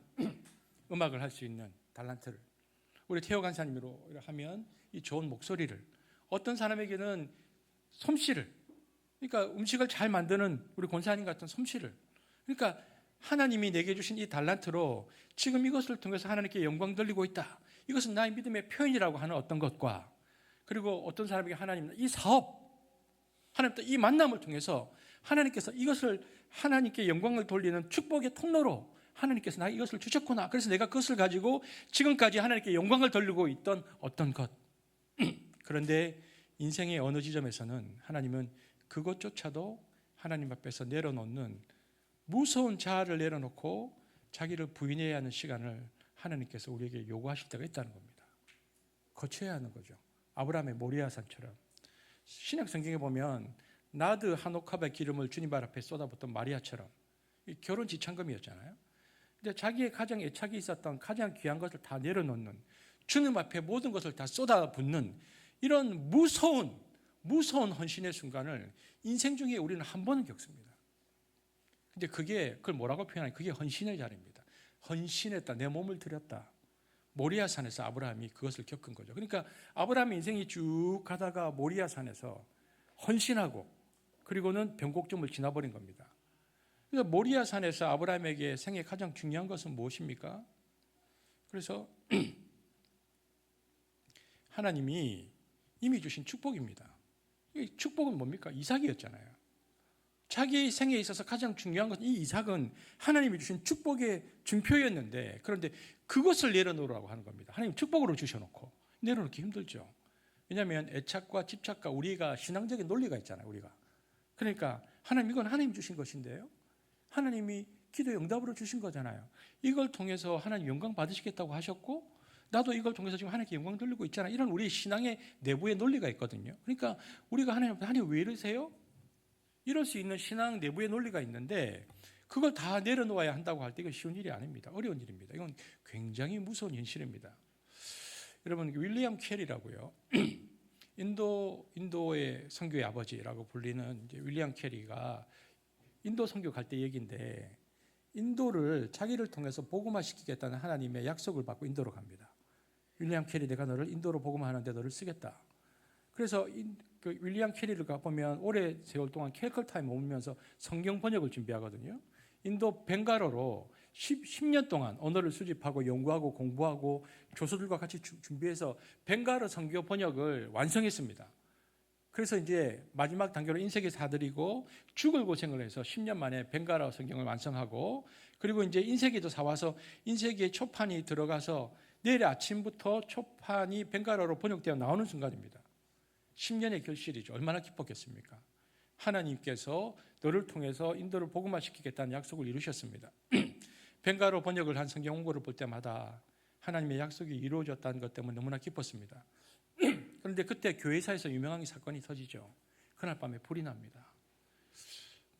음악을 할 수 있는 달란트를, 우리 태호 간사님으로 하면 이 좋은 목소리를, 어떤 사람에게는 솜씨를, 그러니까 음식을 잘 만드는 우리 권사님 같은 솜씨를, 그러니까 하나님이 내게 주신 이 달란트로 지금 이것을 통해서 하나님께 영광 돌리고 있다. 이것은 나의 믿음의 표현이라고 하는 어떤 것과, 그리고 어떤 사람에게 하나님 이 사업, 하나님과 이 만남을 통해서 하나님께서 이것을 하나님께 영광을 돌리는 축복의 통로로 하나님께서 나 이것을 주셨구나. 그래서 내가 그것을 가지고 지금까지 하나님께 영광을 돌리고 있던 어떤 것. 그런데 인생의 어느 지점에서는 하나님은 그것조차도 하나님 앞에서 내려놓는 무서운 자아를 내려놓고 자기를 부인해야 하는 시간을 하나님께서 우리에게 요구하실 때가 있다는 겁니다. 거쳐야 하는 거죠. 아브라함의 모리아산처럼. 신약 성경에 보면 나드 한 옥합의 기름을 주님 발 앞에 쏟아붓던 마리아처럼, 결혼 지참금이었잖아요. 근데 자기의 가장 애착이 있었던 가장 귀한 것을 다 내려놓는, 주님 앞에 모든 것을 다 쏟아붓는 이런 무서운 헌신의 순간을 인생 중에 우리는 한 번은 겪습니다. 근데 그걸 뭐라고 표현하냐? 그게 헌신의 자리입니다. 헌신했다, 내 몸을 드렸다. 모리아산에서 아브라함이 그것을 겪은 거죠. 그러니까 아브라함의 인생이 쭉 가다가 모리아산에서 헌신하고, 그리고는 변곡점을 지나버린 겁니다. 그래서 모리아산에서 아브라함에게 생애 가장 중요한 것은 무엇입니까? 그래서 하나님이 이미 주신 축복입니다. 이 축복은 뭡니까? 이삭이었잖아요. 자기 생애에 있어서 가장 중요한 것은 이 이삭은 하나님이 주신 축복의 증표였는데, 그런데 그것을 내려놓으라고 하는 겁니다. 하나님 축복으로 주셔놓고 내려놓기 힘들죠. 왜냐하면 애착과 집착과 우리가 신앙적인 논리가 있잖아요. 우리가 그러니까 하나님, 이건 하나님 주신 것인데요. 하나님이 기도 응답으로 주신 거잖아요. 이걸 통해서 하나님 영광 받으시겠다고 하셨고, 나도 이걸 통해서 지금 하나님께 영광 돌리고 있잖아. 이런 우리 신앙의 내부의 논리가 있거든요. 그러니까 우리가 하나님 왜 이러세요? 이럴 수 있는 신앙 내부의 논리가 있는데, 그걸 다 내려놓아야 한다고 할 때 이건 쉬운 일이 아닙니다. 어려운 일입니다. 이건 굉장히 무서운 현실입니다. 여러분, 윌리엄 캐리라고요. 인도의 선교의 아버지라고 불리는 이제 윌리엄 캐리가 인도 선교 갈 때 얘기인데, 인도를 자기를 통해서 복음화 시키겠다는 하나님의 약속을 받고 인도로 갑니다. 윌리엄 캐리, 내가 너를 인도로 복음화하는데 너를 쓰겠다. 그래서 그 윌리엄 캐리를 가보면 오래 세월 동안 캘커타에 머물면서 성경 번역을 준비하거든요. 인도 벵갈어로 10년 동안 언어를 수집하고 연구하고 공부하고 교수들과 같이 준비해서 벵갈어 성경 번역을 완성했습니다. 그래서 이제 마지막 단계로 인쇄기 사들이고 죽을 고생을 해서 10년 만에 벵갈어 성경을 완성하고, 그리고 이제 인쇄기도 사와서 인쇄기에 초판이 들어가서 내일 아침부터 초판이 벵갈어로 번역되어 나오는 순간입니다. 10년의 결실이죠. 얼마나 기뻤겠습니까? 하나님께서 너를 통해서 인도를 복음화시키겠다는 약속을 이루셨습니다. 벵갈어 번역을 한 성경 원고를 볼 때마다 하나님의 약속이 이루어졌다는 것 때문에 너무나 기뻤습니다. 그런데 그때 교회사에서 유명한 사건이 터지죠. 그날 밤에 불이 납니다.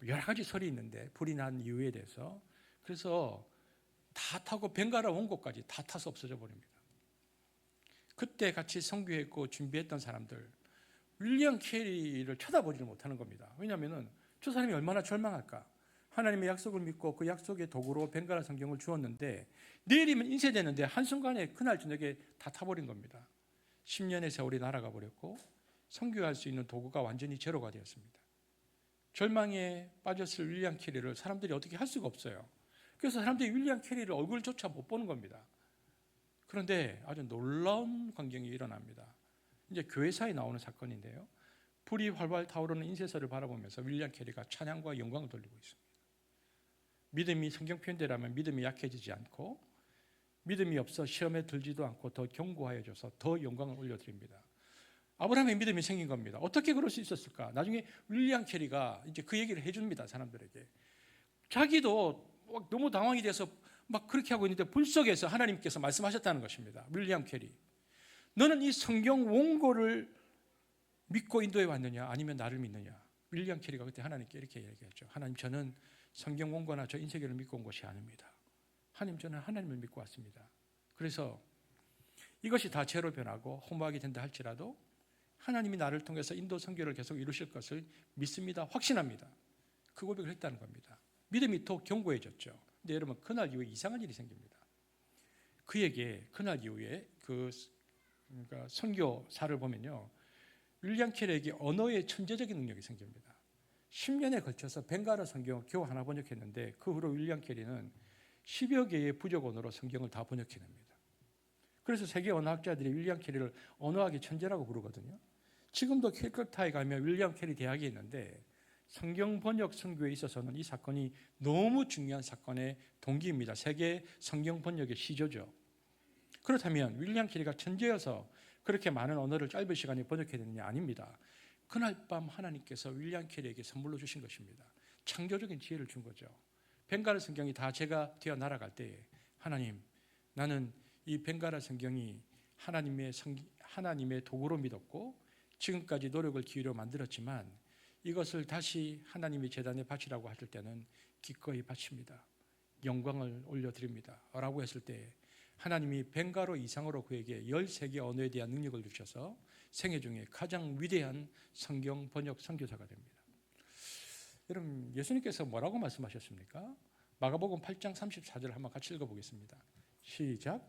여러 가지 설이 있는데 불이 난 이유에 대해서, 그래서 다 타고 벵갈어 원고까지 다 타서 없어져 버립니다. 그때 같이 선교했고 준비했던 사람들, 윌리엄 캐리를 쳐다보지를 못하는 겁니다. 왜냐하면 저 사람이 얼마나 절망할까. 하나님의 약속을 믿고 그 약속의 도구로 벵갈어 성경을 주었는데 내일이면 인쇄되는데 한순간에 그날 저녁에 다 타버린 겁니다. 10년의 세월이 날아가 버렸고 선교할 수 있는 도구가 완전히 제로가 되었습니다. 절망에 빠졌을 윌리엄 캐리를 사람들이 어떻게 할 수가 없어요. 그래서 사람들이 윌리엄 캐리를 얼굴조차 못 보는 겁니다. 그런데 아주 놀라운 광경이 일어납니다. 이제 교회사에 나오는 사건인데요. 불이 활활 타오르는 인쇄서를 바라보면서 윌리엄 캐리가 찬양과 영광을 돌리고 있습니다. 믿음이 성경 표현대로라면 믿음이 약해지지 않고, 믿음이 없어 시험에 들지도 않고 더 견고하여져서 더 영광을 올려드립니다. 아브라함의 믿음이 생긴 겁니다. 어떻게 그럴 수 있었을까? 나중에 윌리엄 캐리가 이제 그 얘기를 해줍니다. 사람들에게. 자기도 너무 당황이 돼서 막 그렇게 하고 있는데 불 속에서 하나님께서 말씀하셨다는 것입니다. 윌리엄 캐리, 너는 이 성경 원고를 믿고 인도에 왔느냐 아니면 나를 믿느냐? 윌리엄 캐리가 그때 하나님께 이렇게 얘기했죠. 하나님, 저는 성경 원고나 저 인쇄기를 믿고 온 것이 아닙니다. 하나님, 저는 하나님을 믿고 왔습니다. 그래서 이것이 다 죄로 변하고 허무하게 된다 할지라도 하나님이 나를 통해서 인도 선교를 계속 이루실 것을 믿습니다. 확신합니다. 그 고백을 했다는 겁니다. 믿음이 더 견고해졌죠. 근데 여러분, 그날 이후에 이상한 일이 생깁니다. 그에게 그날 이후에 그러니까 선교사를 보면요, 윌리엄 캐리에게 언어의 천재적인 능력이 생깁니다. 10년에 걸쳐서 벵갈어 성경 겨우 하나 번역했는데 그 후로 윌리엄 캐리는 10여 개의 부족 언어로 성경을 다 번역해냅니다. 그래서 세계 언어학자들이 윌리엄 캐리를 언어학의 천재라고 부르거든요. 지금도 캘커타에 가면 윌리엄 캐리 대학이 있는데 성경 번역 선교에 있어서는 이 사건이 너무 중요한 사건의 동기입니다. 세계 성경 번역의 시조죠. 그렇다면 윌리엄 캐리가 천재여서 그렇게 많은 언어를 짧은 시간에 번역해냈느냐? 아닙니다. 그날 밤 하나님께서 윌리엄 캐리에게 선물로 주신 것입니다. 창조적인 지혜를 준 거죠. 벵갈어 성경이 다 제가 되어 날아갈 때에 하나님, 나는 이 벵갈어 성경이 하나님의 도구로 믿었고 지금까지 노력을 기울여 만들었지만 이것을 다시 하나님의 제단에 바치라고 하실 때는 기꺼이 바칩니다. 영광을 올려드립니다. 라고 했을 때 하나님이 벵갈어 이상으로 그에게 13개 언어에 대한 능력을 주셔서 생애 중에 가장 위대한 성경 번역 선교사가 됩니다. 여러분, 예수님께서 뭐라고 말씀하셨습니까? 마가복음 8장 34절 한번 같이 읽어보겠습니다. 시작.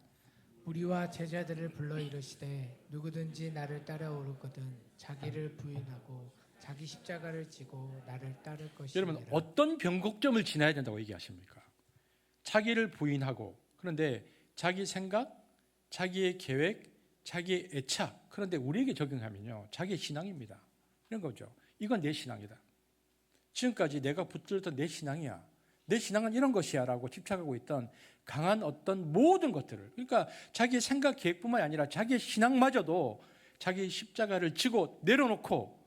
우리와 제자들을 불러 이르시되 누구든지 나를 따라오르거든 자기를 부인하고 자기 십자가를 지고 나를 따를 것이니라. 여러분, 어떤 변곡점을 지나야 된다고 얘기하십니까? 자기를 부인하고, 그런데 자기 생각, 자기의 계획, 자기의 애착, 그런데 우리에게 적용하면요, 자기의 신앙입니다. 이런 거죠. 이건 내 신앙이다. 지금까지 내가 붙들었던 내 신앙이야. 내 신앙은 이런 것이야 라고 집착하고 있던 강한 어떤 모든 것들을, 그러니까 자기의 생각, 계획뿐만 아니라 자기의 신앙마저도 자기의 십자가를 지고 내려놓고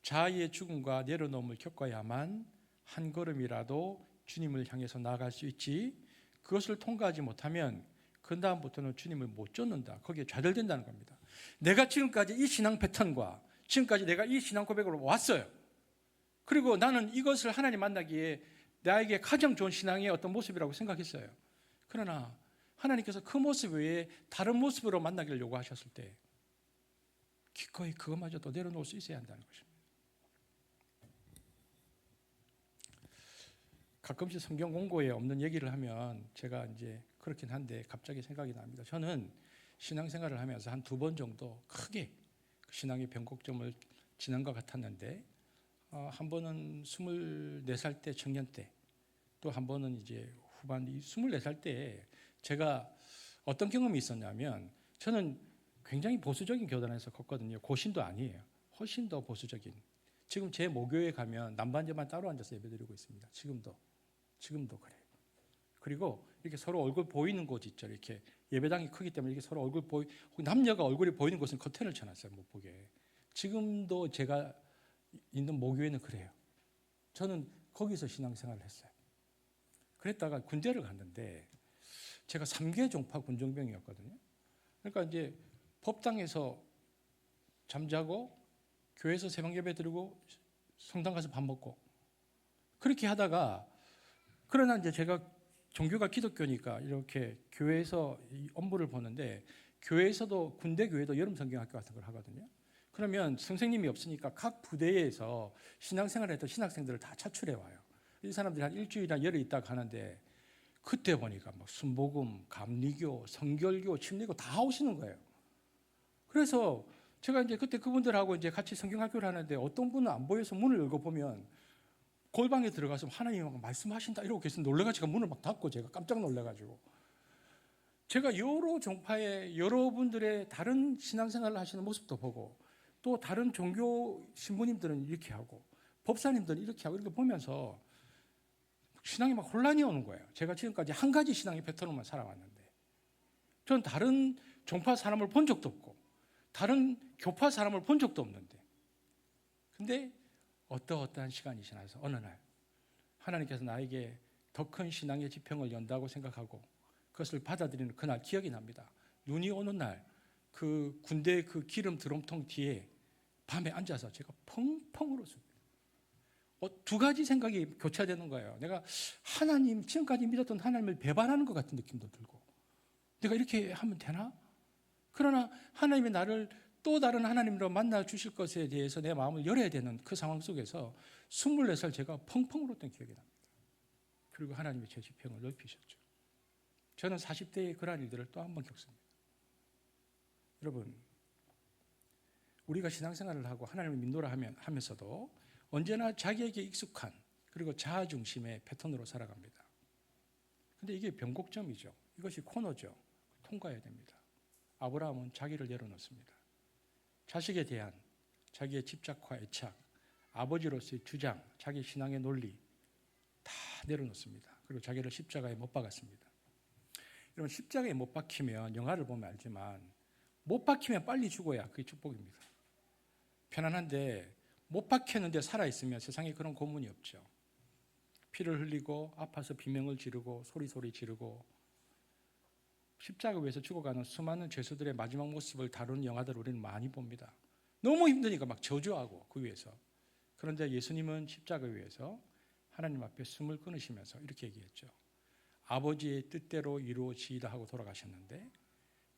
자아의 죽음과 내려놓음을 겪어야만 한 걸음이라도 주님을 향해서 나아갈 수 있지, 그것을 통과하지 못하면 그 다음부터는 주님을 못 쫓는다. 거기에 좌절된다는 겁니다. 내가 지금까지 이 신앙 패턴과 지금까지 내가 이 신앙 고백으로 왔어요. 그리고 나는 이것을 하나님 만나기에 나에게 가장 좋은 신앙의 어떤 모습이라고 생각했어요. 그러나 하나님께서 그 모습 외에 다른 모습으로 만나기를 요구하셨을 때 기꺼이 그것마저도 내려놓을 수 있어야 한다는 것입니다. 가끔씩 성경 공고에 없는 얘기를 하면 제가 이제 그렇긴 한데 갑자기 생각이 납니다. 저는 신앙생활을 하면서 한 2번 정도 크게 신앙의 변곡점을 지난 것 같았는데, 한 번은 24살 때 청년 때, 또 한 번은 이제 후반 24살 때 제가 어떤 경험이 있었냐면, 저는 굉장히 보수적인 교단에서 컸거든요. 고신도 아니에요. 훨씬 더 보수적인. 지금 제 모교에 가면 남반제만 따로 앉아서 예배드리고 있습니다. 지금도 그래요. 그리고 이렇게 서로 얼굴 보이는 곳 있죠. 이렇게 예배당이 크기 때문에 이렇게 서로 얼굴 남녀가 얼굴이 보이는 곳은 커튼을 쳐놨어요. 못 보게. 지금도 제가 있는 모교회는 그래요. 저는 거기서 신앙생활을 했어요. 그랬다가 군대를 갔는데 제가 3개 종파 군종병이었거든요. 그러니까 이제 법당에서 잠자고 교회에서 새벽 예배 드리고 성당 가서 밥 먹고 그렇게 하다가, 그러나 이제 제가 종교가 기독교니까 이렇게 교회에서 이 업무를 보는데, 교회에서도 군대 교회도 여름 성경학교 같은 걸 하거든요. 그러면 선생님이 없으니까 각 부대에서 신앙생활을 했던 신학생들을 다 차출해 와요. 이 사람들이 한 일주일이나 열흘 있다가 가는데, 그때 보니까 막 순복음, 감리교, 성결교, 침례교 다 오시는 거예요. 그래서 제가 이제 그때 그분들하고 이제 같이 성경학교를 하는데, 어떤 분은 안 보여서 문을 열고 보면 골방에 들어가서 하나님이 말씀하신다 이러고 계속 놀래가지고 문을 막 닫고, 제가 깜짝 놀래가지고, 제가 여러 종파의 여러분들의 다른 신앙생활을 하시는 모습도 보고, 또 다른 종교 신부님들은 이렇게 하고 법사님들은 이렇게 하고, 이렇게 보면서 신앙이 막 혼란이 오는 거예요. 제가 지금까지 한 가지 신앙의 패턴으로만 살아왔는데, 전 다른 종파 사람을 본 적도 없고 다른 교파 사람을 본 적도 없는데, 근데 어떠한 시간이 지나서 어느 날 하나님께서 나에게 더 큰 신앙의 지평을 연다고 생각하고 그것을 받아들이는 그날 기억이 납니다. 눈이 오는 날 그 군대 그 기름 드럼통 뒤에 밤에 앉아서 제가 펑펑 울었습니다. 2가지 생각이 교차되는 거예요. 내가 하나님, 지금까지 믿었던 하나님을 배반하는 것 같은 느낌도 들고, 내가 이렇게 하면 되나? 그러나 하나님이 나를 또 다른 하나님으로 만나 주실 것에 대해서 내 마음을 열어야 되는 그 상황 속에서 24살 제가 펑펑 울었던 기억이 납니다. 그리고 하나님이 제 지평을 넓히셨죠. 저는 40대에 그러한 일들을 또 한 번 겪습니다. 여러분, 우리가 신앙생활을 하고 하나님을 믿노라 하면서도 언제나 자기에게 익숙한, 그리고 자아 중심의 패턴으로 살아갑니다. 그런데 이게 변곡점이죠. 이것이 코너죠. 통과해야 됩니다. 아브라함은 자기를 내려놓습니다. 자식에 대한 자기의 집착과 애착, 아버지로서의 주장, 자기 신앙의 논리 다 내려놓습니다. 그리고 자기를 십자가에 못 박았습니다. 여러분, 십자가에 못 박히면, 영화를 보면 알지만 못 박히면 빨리 죽어야 그게 축복입니다. 편안한데 못 박혔는데 살아있으면 세상에 그런 고문이 없죠. 피를 흘리고 아파서 비명을 지르고 소리 지르고 십자가 위에서 죽어가는 수많은 죄수들의 마지막 모습을 다루는 영화들을 우리는 많이 봅니다. 너무 힘드니까 막 저주하고 그 위에서. 그런데 예수님은 십자가 위에서 하나님 앞에 숨을 끊으시면서 이렇게 얘기했죠. 아버지의 뜻대로 이루어지이다 하고 돌아가셨는데,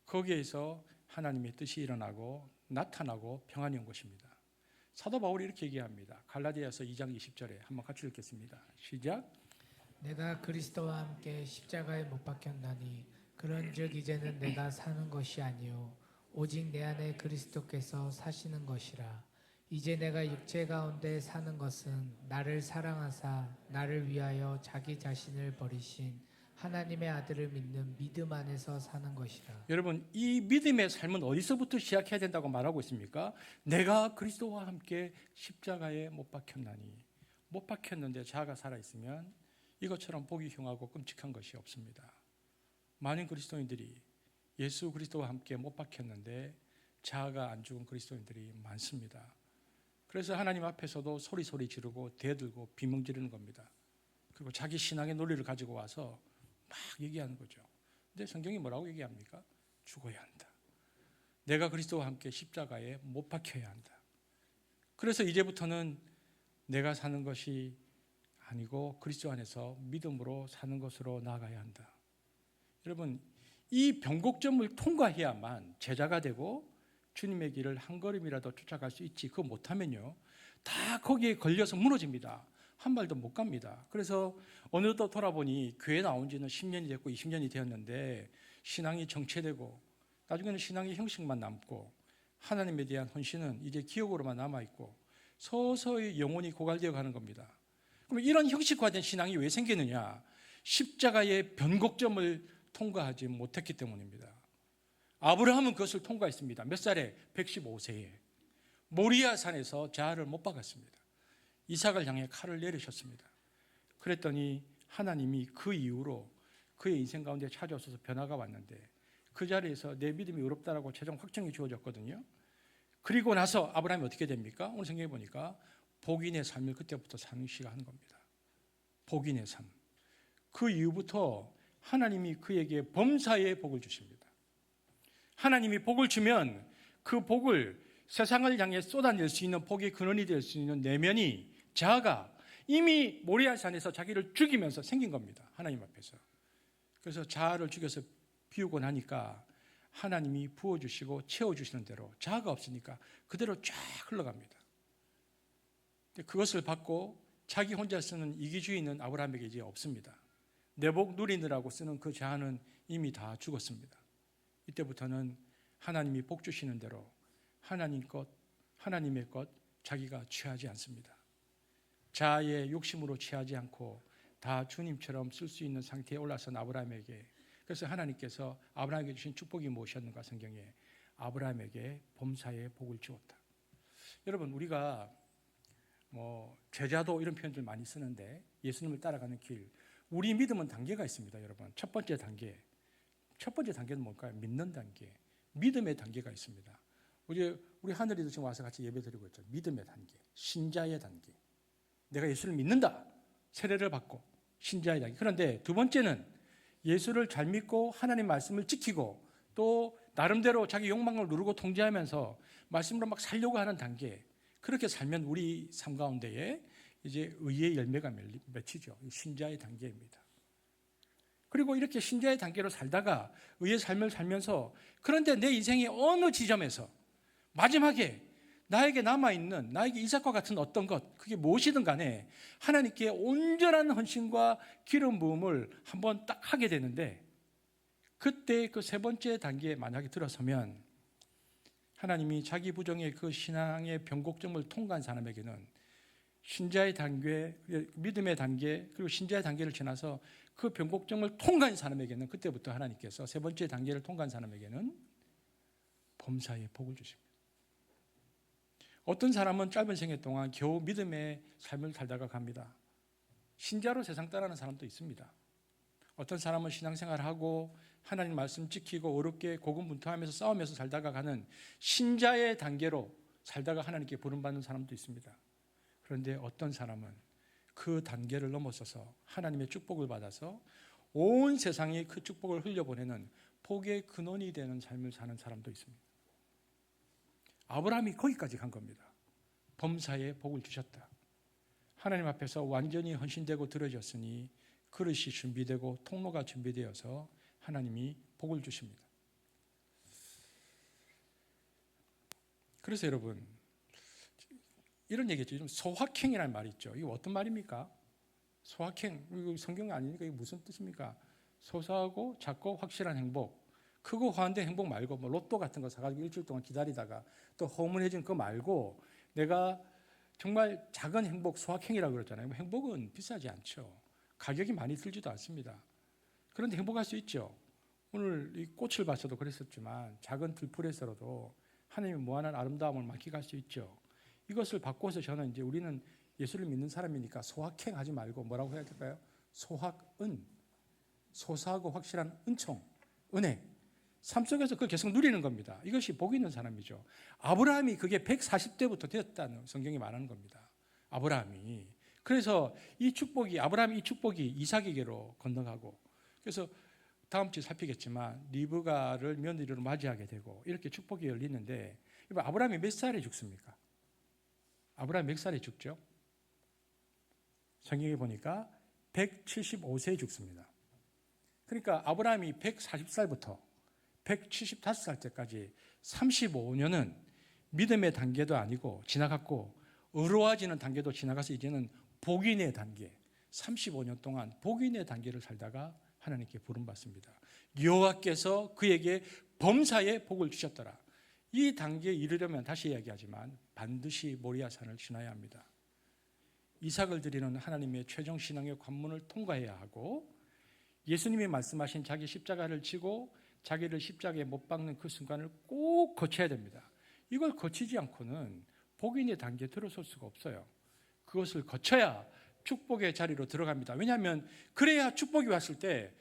거기에서 하나님의 뜻이 일어나고 나타나고 평안이 온 것입니다. 사도 바울이 이렇게 얘기합니다. 갈라디아서 2장 20절에 한번 같이 읽겠습니다. 시작. 내가 그리스도와 함께 십자가에 못 박혔나니 그런즉 이제는 내가 사는 것이 아니요 오직 내 안에 그리스도께서 사시는 것이라. 이제 내가 육체 가운데 사는 것은 나를 사랑하사 나를 위하여 자기 자신을 버리신 하나님의 아들을 믿는 믿음 안에서 사는 것이라. 여러분, 이 믿음의 삶은 어디서부터 시작해야 된다고 말하고 있습니까? 내가 그리스도와 함께 십자가에 못 박혔나니. 못 박혔는데 자아가 살아있으면 이것처럼 보기 흉하고 끔찍한 것이 없습니다. 많은 그리스도인들이 예수 그리스도와 함께 못 박혔는데 자아가 안 죽은 그리스도인들이 많습니다. 그래서 하나님 앞에서도 소리 지르고 대들고 비명 지르는 겁니다. 그리고 자기 신앙의 논리를 가지고 와서 막 얘기하는 거죠. 근데 성경이 뭐라고 얘기합니까? 죽어야 한다. 내가 그리스도와 함께 십자가에 못 박혀야 한다. 그래서 이제부터는 내가 사는 것이 아니고 그리스도 안에서 믿음으로 사는 것으로 나아가야 한다. 여러분, 이 변곡점을 통과해야만 제자가 되고 주님의 길을 한 걸음이라도 쫓아갈 수 있지. 그거 못하면요, 다 거기에 걸려서 무너집니다. 한 발도 못 갑니다. 그래서 어느덧 돌아보니 교회 나온 지는 10년이 됐고 20년이 되었는데 신앙이 정체되고 나중에는 신앙의 형식만 남고 하나님에 대한 헌신은 이제 기억으로만 남아있고 서서히 영혼이 고갈되어 가는 겁니다. 그럼 이런 형식화된 신앙이 왜 생기느냐? 십자가의 변곡점을 통과하지 못했기 때문입니다. 아브라함은 그것을 통과했습니다. 몇 살에? 115세에 모리아 산에서 자아를 못 박았습니다. 이삭을 향해 칼을 내리셨습니다. 그랬더니 하나님이 그 이후로 그의 인생 가운데 찾아오셔서 변화가 왔는데 그 자리에서 내 믿음이 의롭다라고 최종 확정이 주어졌거든요. 그리고 나서 아브라함이 어떻게 됩니까? 오늘 성경에 보니까 복인의 삶을 그때부터 사는 시가 하는 겁니다. 복인의 삶. 그 이후부터 하나님이 그에게 범사의 복을 주십니다. 하나님이 복을 주면 그 복을 세상을 향해 쏟아낼 수 있는 복의 근원이 될 수 있는 내면이, 자아가 이미 모리아산에서 자기를 죽이면서 생긴 겁니다. 하나님 앞에서. 그래서 자아를 죽여서 비우고 나니까 하나님이 부어주시고 채워주시는 대로 자아가 없으니까 그대로 쫙 흘러갑니다. 그것을 받고 자기 혼자 쓰는 이기주의는 아브라함에게 이제 없습니다. 내 복 누리느라고 쓰는 그 자아는 이미 다 죽었습니다. 이때부터는 하나님이 복 주시는 대로 하나님 것, 하나님의 것 자기가 취하지 않습니다. 자아의 욕심으로 취하지 않고 다 주님처럼 쓸 수 있는 상태에 올라선 아브라함에게, 그래서 하나님께서 아브라함에게 주신 축복이 무엇이었는가? 성경에 아브라함에게 범사의 복을 주었다. 여러분, 우리가 제자도 이런 표현들 많이 쓰는데 예수님을 따라가는 길, 우리 믿음은 단계가 있습니다. 여러분, 첫 번째 단계는 뭘까요? 믿는 단계, 믿음의 단계가 있습니다. 우리 하늘이도 지금 와서 같이 예배드리고 있죠. 믿음의 단계, 신자의 단계. 내가 예수를 믿는다, 세례를 받고 신자의 단계. 그런데 두 번째는 예수를 잘 믿고 하나님 말씀을 지키고 또 나름대로 자기 욕망을 누르고 통제하면서 말씀으로 막 살려고 하는 단계. 그렇게 살면 우리 삶 가운데에 이제 의의 열매가 맺히죠. 신자의 단계입니다. 그리고 이렇게 신자의 단계로 살다가 의의 삶을 살면서, 그런데 내 인생의 어느 지점에서 마지막에 나에게 남아있는, 나에게 이삭과 같은 어떤 것, 그게 무엇이든 간에 하나님께 온전한 헌신과 기름 부음을 한번 딱 하게 되는데, 그때 그 세 번째 단계에 만약에 들어서면 하나님이 자기 부정의 그 신앙의 변곡점을 통과한 사람에게는 신자의 단계, 믿음의 단계, 그리고 신자의 단계를 지나서 그 변곡점을 통과한 사람에게는, 그때부터 하나님께서 세 번째 단계를 통과한 사람에게는 범사의 복을 주십니다. 어떤 사람은 짧은 생애 동안 겨우 믿음의 삶을 살다가 갑니다. 신자로 세상 따라하는 사람도 있습니다. 어떤 사람은 신앙생활하고 하나님 말씀 지키고 어렵게 고군분투하면서 싸우면서 살다가 가는 신자의 단계로 살다가 하나님께 부름받는 사람도 있습니다. 그런데 어떤 사람은 그 단계를 넘어서서 하나님의 축복을 받아서 온 세상에 그 축복을 흘려보내는 복의 근원이 되는 삶을 사는 사람도 있습니다. 아브라함이 거기까지 간 겁니다. 범사에 복을 주셨다. 하나님 앞에서 완전히 헌신되고 들어졌으니 그릇이 준비되고 통로가 준비되어서 하나님이 복을 주십니다. 그래서 여러분, 이런 얘기죠. 좀 소확행이라는 말이 있죠. 이거 어떤 말입니까? 소확행, 이거 성경 아니니까 이게 무슨 뜻입니까? 소소하고 작고 확실한 행복, 크고 화한된 행복 말고 로또 같은 거 사가지고 일주일 동안 기다리다가 또 허문해진 거 말고 내가 정말 작은 행복, 소확행이라고 그러잖아요. 행복은 비싸지 않죠. 가격이 많이 들지도 않습니다. 그런데 행복할 수 있죠. 오늘 이 꽃을 봐서도 그랬었지만 작은 들풀에서라도 하나님의 무한한 아름다움을 만끽할 수 있죠. 이것을 바꿔서 저는 이제 우리는 예수를 믿는 사람이니까 소확행 하지 말고 뭐라고 해야 될까요? 소확은, 소소하고 확실한 은총, 은혜. 삶 속에서 그걸 계속 누리는 겁니다. 이것이 복 있는 사람이죠. 아브라함이 그게 140대부터 되었다는 성경이 말하는 겁니다. 아브라함이. 그래서 아브라함이 이 축복이 이삭에게로 건너가고, 그래서 다음 주에 살피겠지만 리브가를 며느리로 맞이하게 되고 이렇게 축복이 열리는데, 아브라함이 몇 살에 죽습니까? 아브라함이 몇 살에 죽죠? 성경에 보니까 175세에 죽습니다. 그러니까 아브라함이 140살부터 175살 때까지 35년은 믿음의 단계도 아니고 지나갔고, 의로워지는 단계도 지나가서 이제는 복인의 단계, 35년 동안 복인의 단계를 살다가 하나님께 부름받습니다. 여호와께서 그에게 범사에 복을 주셨더라. 이 단계에 이르려면 다시 이야기하지만 반드시 모리아산을 지나야 합니다. 이삭을 드리는 하나님의 최종 신앙의 관문을 통과해야 하고, 예수님이 말씀하신 자기 십자가를 지고 자기를 십자가에 못 박는 그 순간을 꼭 거쳐야 됩니다. 이걸 거치지 않고는 복인의 단계에 들어설 수가 없어요. 그것을 거쳐야 축복의 자리로 들어갑니다. 왜냐하면 그래야 축복이 왔을 때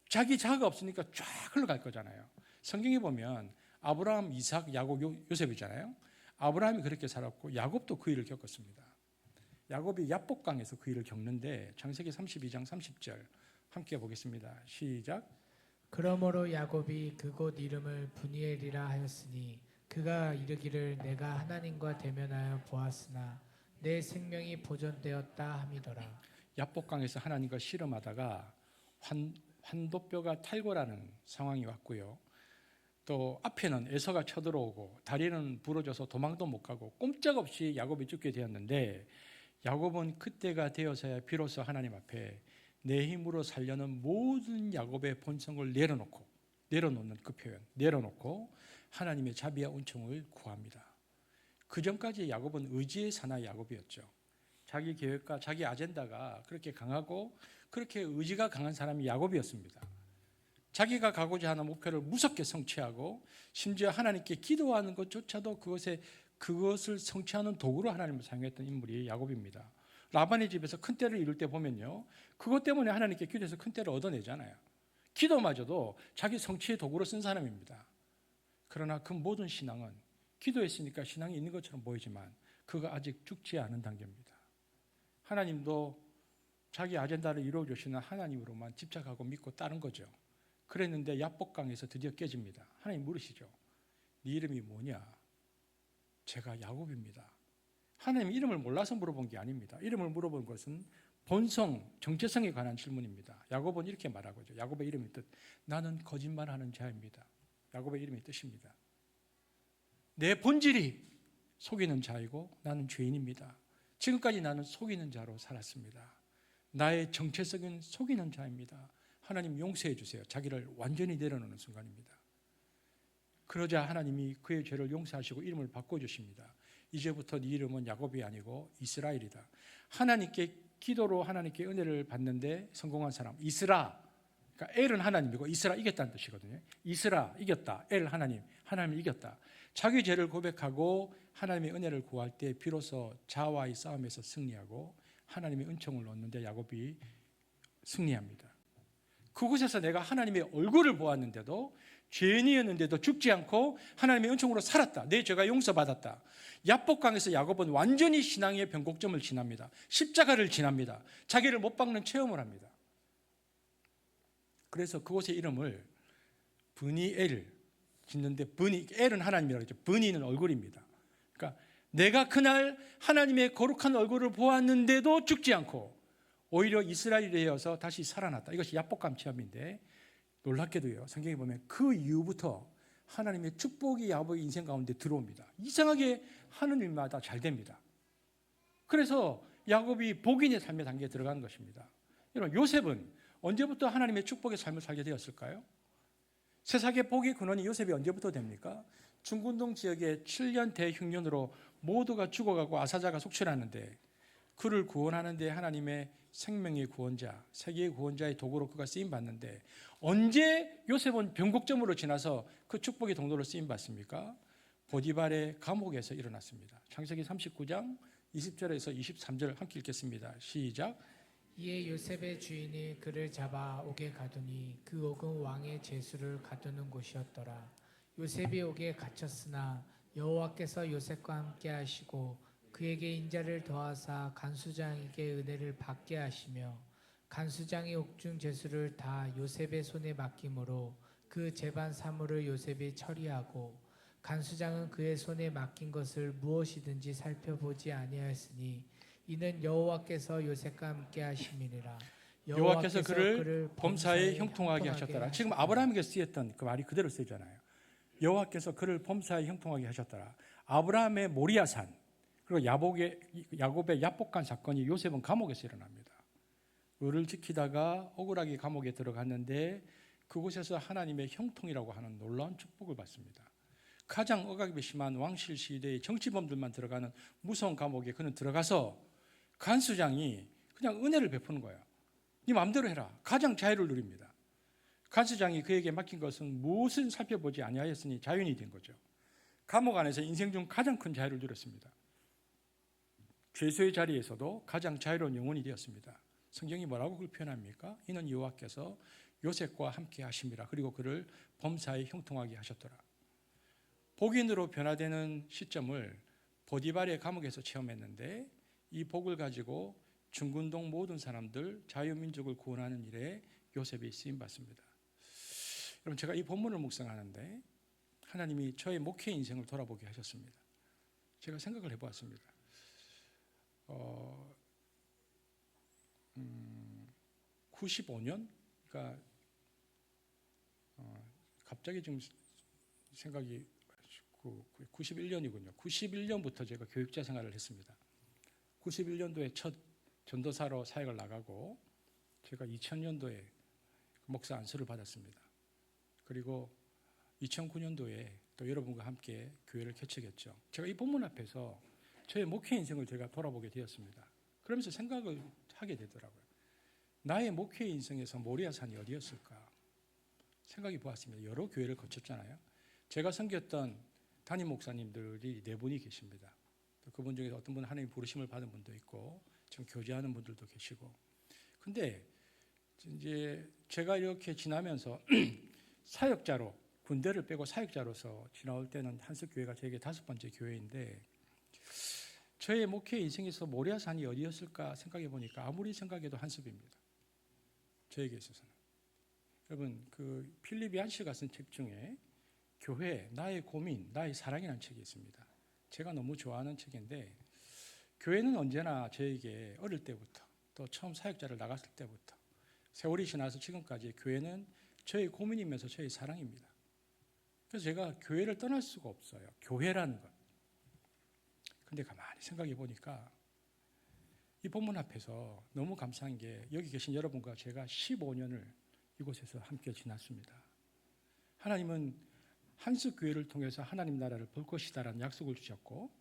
자기 자아가 없으니까 쫙 흘러갈 거잖아요. 성경에 보면 아브라함, 이삭, 야곱, 요셉이잖아요. 아브라함이 그렇게 살았고 야곱도 그 일을 겪었습니다. 야곱이 야복강에서 그 일을 겪는데 창세기 32장 30절 함께 보겠습니다. 시작. 그러므로 야곱이 그곳 이름을 브니엘이라 하였으니 그가 이르기를 내가 하나님과 대면하여 보았으나 내 생명이 보존되었다 함이더라. 야복강에서 하나님과 씨름하다가 환도뼈가 탈골하는 상황이 왔고요. 또 앞에는 에서가 쳐들어오고 다리는 부러져서 도망도 못 가고 꼼짝없이 야곱이 죽게 되었는데, 야곱은 그때가 되어서야 비로소 하나님 앞에 내 힘으로 살려는 모든 야곱의 본성을 내려놓는 그 표현, 내려놓고 하나님의 자비와 은총을 구합니다. 그 전까지 야곱은 의지의 사나이 야곱이었죠. 자기 계획과 자기 아젠다가 그렇게 강하고 그렇게 의지가 강한 사람이 야곱이었습니다. 자기가 가고자 하는 목표를 무섭게 성취하고 심지어 하나님께 기도하는 것조차도 그것을 성취하는 도구로 하나님을 사용했던 인물이 야곱입니다. 라반의 집에서 큰 때를 이룰 때 보면요, 그것 때문에 하나님께 기도해서 큰 때를 얻어내잖아요. 기도마저도 자기 성취의 도구로 쓴 사람입니다. 그러나 그 모든 신앙은 기도했으니까 신앙이 있는 것처럼 보이지만 그가 아직 죽지 않은 단계입니다. 하나님도 자기 아젠다를 이루어 주시는 하나님으로만 집착하고 믿고 따른 거죠. 그랬는데 야복강에서 드디어 깨집니다. 하나님 물으시죠. 네 이름이 뭐냐? 제가 야곱입니다. 하나님 이름을 몰라서 물어본 게 아닙니다. 이름을 물어본 것은 본성, 정체성에 관한 질문입니다. 야곱은 이렇게 말하고 있죠. 야곱의 이름의 뜻, 나는 거짓말하는 자입니다. 야곱의 이름의 뜻입니다. 내 본질이 속이는 자이고 나는 죄인입니다. 지금까지 나는 속이는 자로 살았습니다. 나의 정체성은 속이는 자입니다. 하나님 용서해 주세요. 자기를 완전히 내려놓는 순간입니다. 그러자 하나님이 그의 죄를 용서하시고 이름을 바꿔주십니다. 이제부터 네 이름은 야곱이 아니고 이스라엘이다. 하나님께 기도로 하나님께 은혜를 받는데 성공한 사람, 이스라, 그러니까 엘은 하나님이고 이스라 이겼다는 뜻이거든요. 이스라 이겼다, 엘 하나님이 이겼다. 자기 죄를 고백하고 하나님의 은혜를 구할 때 비로소 자와의 싸움에서 승리하고 하나님의 은총을 얻는데 야곱이 승리합니다. 그곳에서 내가 하나님의 얼굴을 보았는데도, 죄인이었는데도 죽지 않고 하나님의 은총으로 살았다. 내 죄가 용서받았다. 야복강에서 야곱은 완전히 신앙의 변곡점을 지납니다. 십자가를 지납니다. 자기를 못 박는 체험을 합니다. 그래서 그곳의 이름을 브니엘 짓는데, 엘은 하나님이라고 했죠. 브니는 얼굴입니다. 그러니까 내가 그날 하나님의 거룩한 얼굴을 보았는데도 죽지 않고 오히려 이스라엘이 되어서 다시 살아났다. 이것이 야복강 체험인데, 놀랍게도요, 성경에 보면 그 이후부터 하나님의 축복이 야곱의 인생 가운데 들어옵니다. 이상하게 하는 일마다 잘 됩니다. 그래서 야곱이 복인의 삶의 단계에 들어가는 것입니다. 여러분, 요셉은 언제부터 하나님의 축복의 삶을 살게 되었을까요? 세상의 복의 근원이 요셉이 언제부터 됩니까? 중군동 지역의 7년 대흉년으로 모두가 죽어가고 아사자가 속출하는데, 그를 구원하는 데 하나님의 생명의 구원자, 세계의 구원자의 도구로 그가 쓰임받는데, 언제 요셉은 변곡점으로 지나서 그 축복의 동로로 쓰임받습니까? 보디발의 감옥에서 일어났습니다. 창세기 39장 20절에서 23절 함께 읽겠습니다. 시작. 이에 요셉의 주인이 그를 잡아 옥에 가두니 그 옥은 왕의 제수를 가두는 곳이었더라. 요셉이 옥에 갇혔으나 여호와께서 요셉과 함께 하시고 그에게 인자를 더하사 간수장에게 은혜를 받게 하시며 간수장이 옥중 제수를 다 요셉의 손에 맡김으로 그 재반 사물을 요셉이 처리하고 간수장은 그의 손에 맡긴 것을 무엇이든지 살펴보지 아니하였으니 이는 여호와께서 요셉과 함께 하심이니라. 여호와께서 그를 범사에 형통하게 하셨더라. 지금 아브라함에게 쓰였던 그 말이 그대로 쓰이잖아요. 여호와께서 그를 범사에 형통하게 하셨더라. 아브라함의 모리아산 그리고 야곱의 야복간 사건이 요셉은 감옥에서 일어납니다. 을을 지키다가 억울하게 감옥에 들어갔는데 그곳에서 하나님의 형통이라고 하는 놀라운 축복을 받습니다. 가장 억압이 심한 왕실 시대의 정치범들만 들어가는 무서운 감옥에 그는 들어가서 간수장이 그냥 은혜를 베푸는 거예요. 네 마음대로 해라. 가장 자유를 누립니다. 간수장이 그에게 맡긴 것은 무엇을 살펴보지 아니하였으니 자유인이 된 거죠. 감옥 안에서 인생 중 가장 큰 자유를 누렸습니다. 죄수의 자리에서도 가장 자유로운 영혼이 되었습니다. 성경이 뭐라고 그걸 표현합니까? 이는 여호와께서 요셉과 함께 하심이라. 그리고 그를 범사에 형통하게 하셨더라. 복인으로 변화되는 시점을 보디발의 감옥에서 체험했는데 이 복을 가지고 중근동 모든 사람들 자유민족을 구원하는 일에 요셉이 쓰임받습니다. 여러분 제가 이 본문을 묵상하는데 하나님이 저의 목회 인생을 돌아보게 하셨습니다. 제가 생각을 해보았습니다. 95년? 그러니까 갑자기 지금 생각이 91년이군요. 91년부터 제가 교육자 생활을 했습니다. 91년도에 첫 전도사로 사역을 나가고 제가 2000년도에 목사 안수를 받았습니다. 그리고 2009년도에 또 여러분과 함께 교회를 개척했죠. 제가 이 본문 앞에서 저의 목회 인생을 제가 돌아보게 되었습니다. 그러면서 생각을 하게 되더라고요. 나의 목회 인생에서 모리아산이 어디였을까 생각해 보았습니다. 여러 교회를 거쳤잖아요. 제가 섬겼던 담임 목사님들이 4분이 계십니다. 그분 중에서 어떤 분은 하나님 부르심을 받은 분도 있고 지금 교제하는 분들도 계시고. 근데 이제 제가 이렇게 지나면서 사역자로 군대를 빼고 사역자로서 지나올 때는 한석교회가 저에게 5번째 교회인데 저의 목회 인생에서 모리아산이 어디였을까 생각해 보니까 아무리 생각해도 한습입니다. 저에게 있어서는. 여러분 그 필립 얀시가 쓴 책 중에 교회 나의 고민 나의 사랑이라는 책이 있습니다. 제가 너무 좋아하는 책인데 교회는 언제나 저에게 어릴 때부터 또 처음 사역자를 나갔을 때부터 세월이 지나서 지금까지 교회는 저의 고민이면서 저의 사랑입니다. 그래서 제가 교회를 떠날 수가 없어요. 교회라는 것. 근데 가만히 생각해 보니까 이 본문 앞에서 너무 감사한 게 여기 계신 여러분과 제가 15년을 이곳에서 함께 지났습니다. 하나님은 한석교회를 통해서 하나님 나라를 볼 것이다라는 약속을 주셨고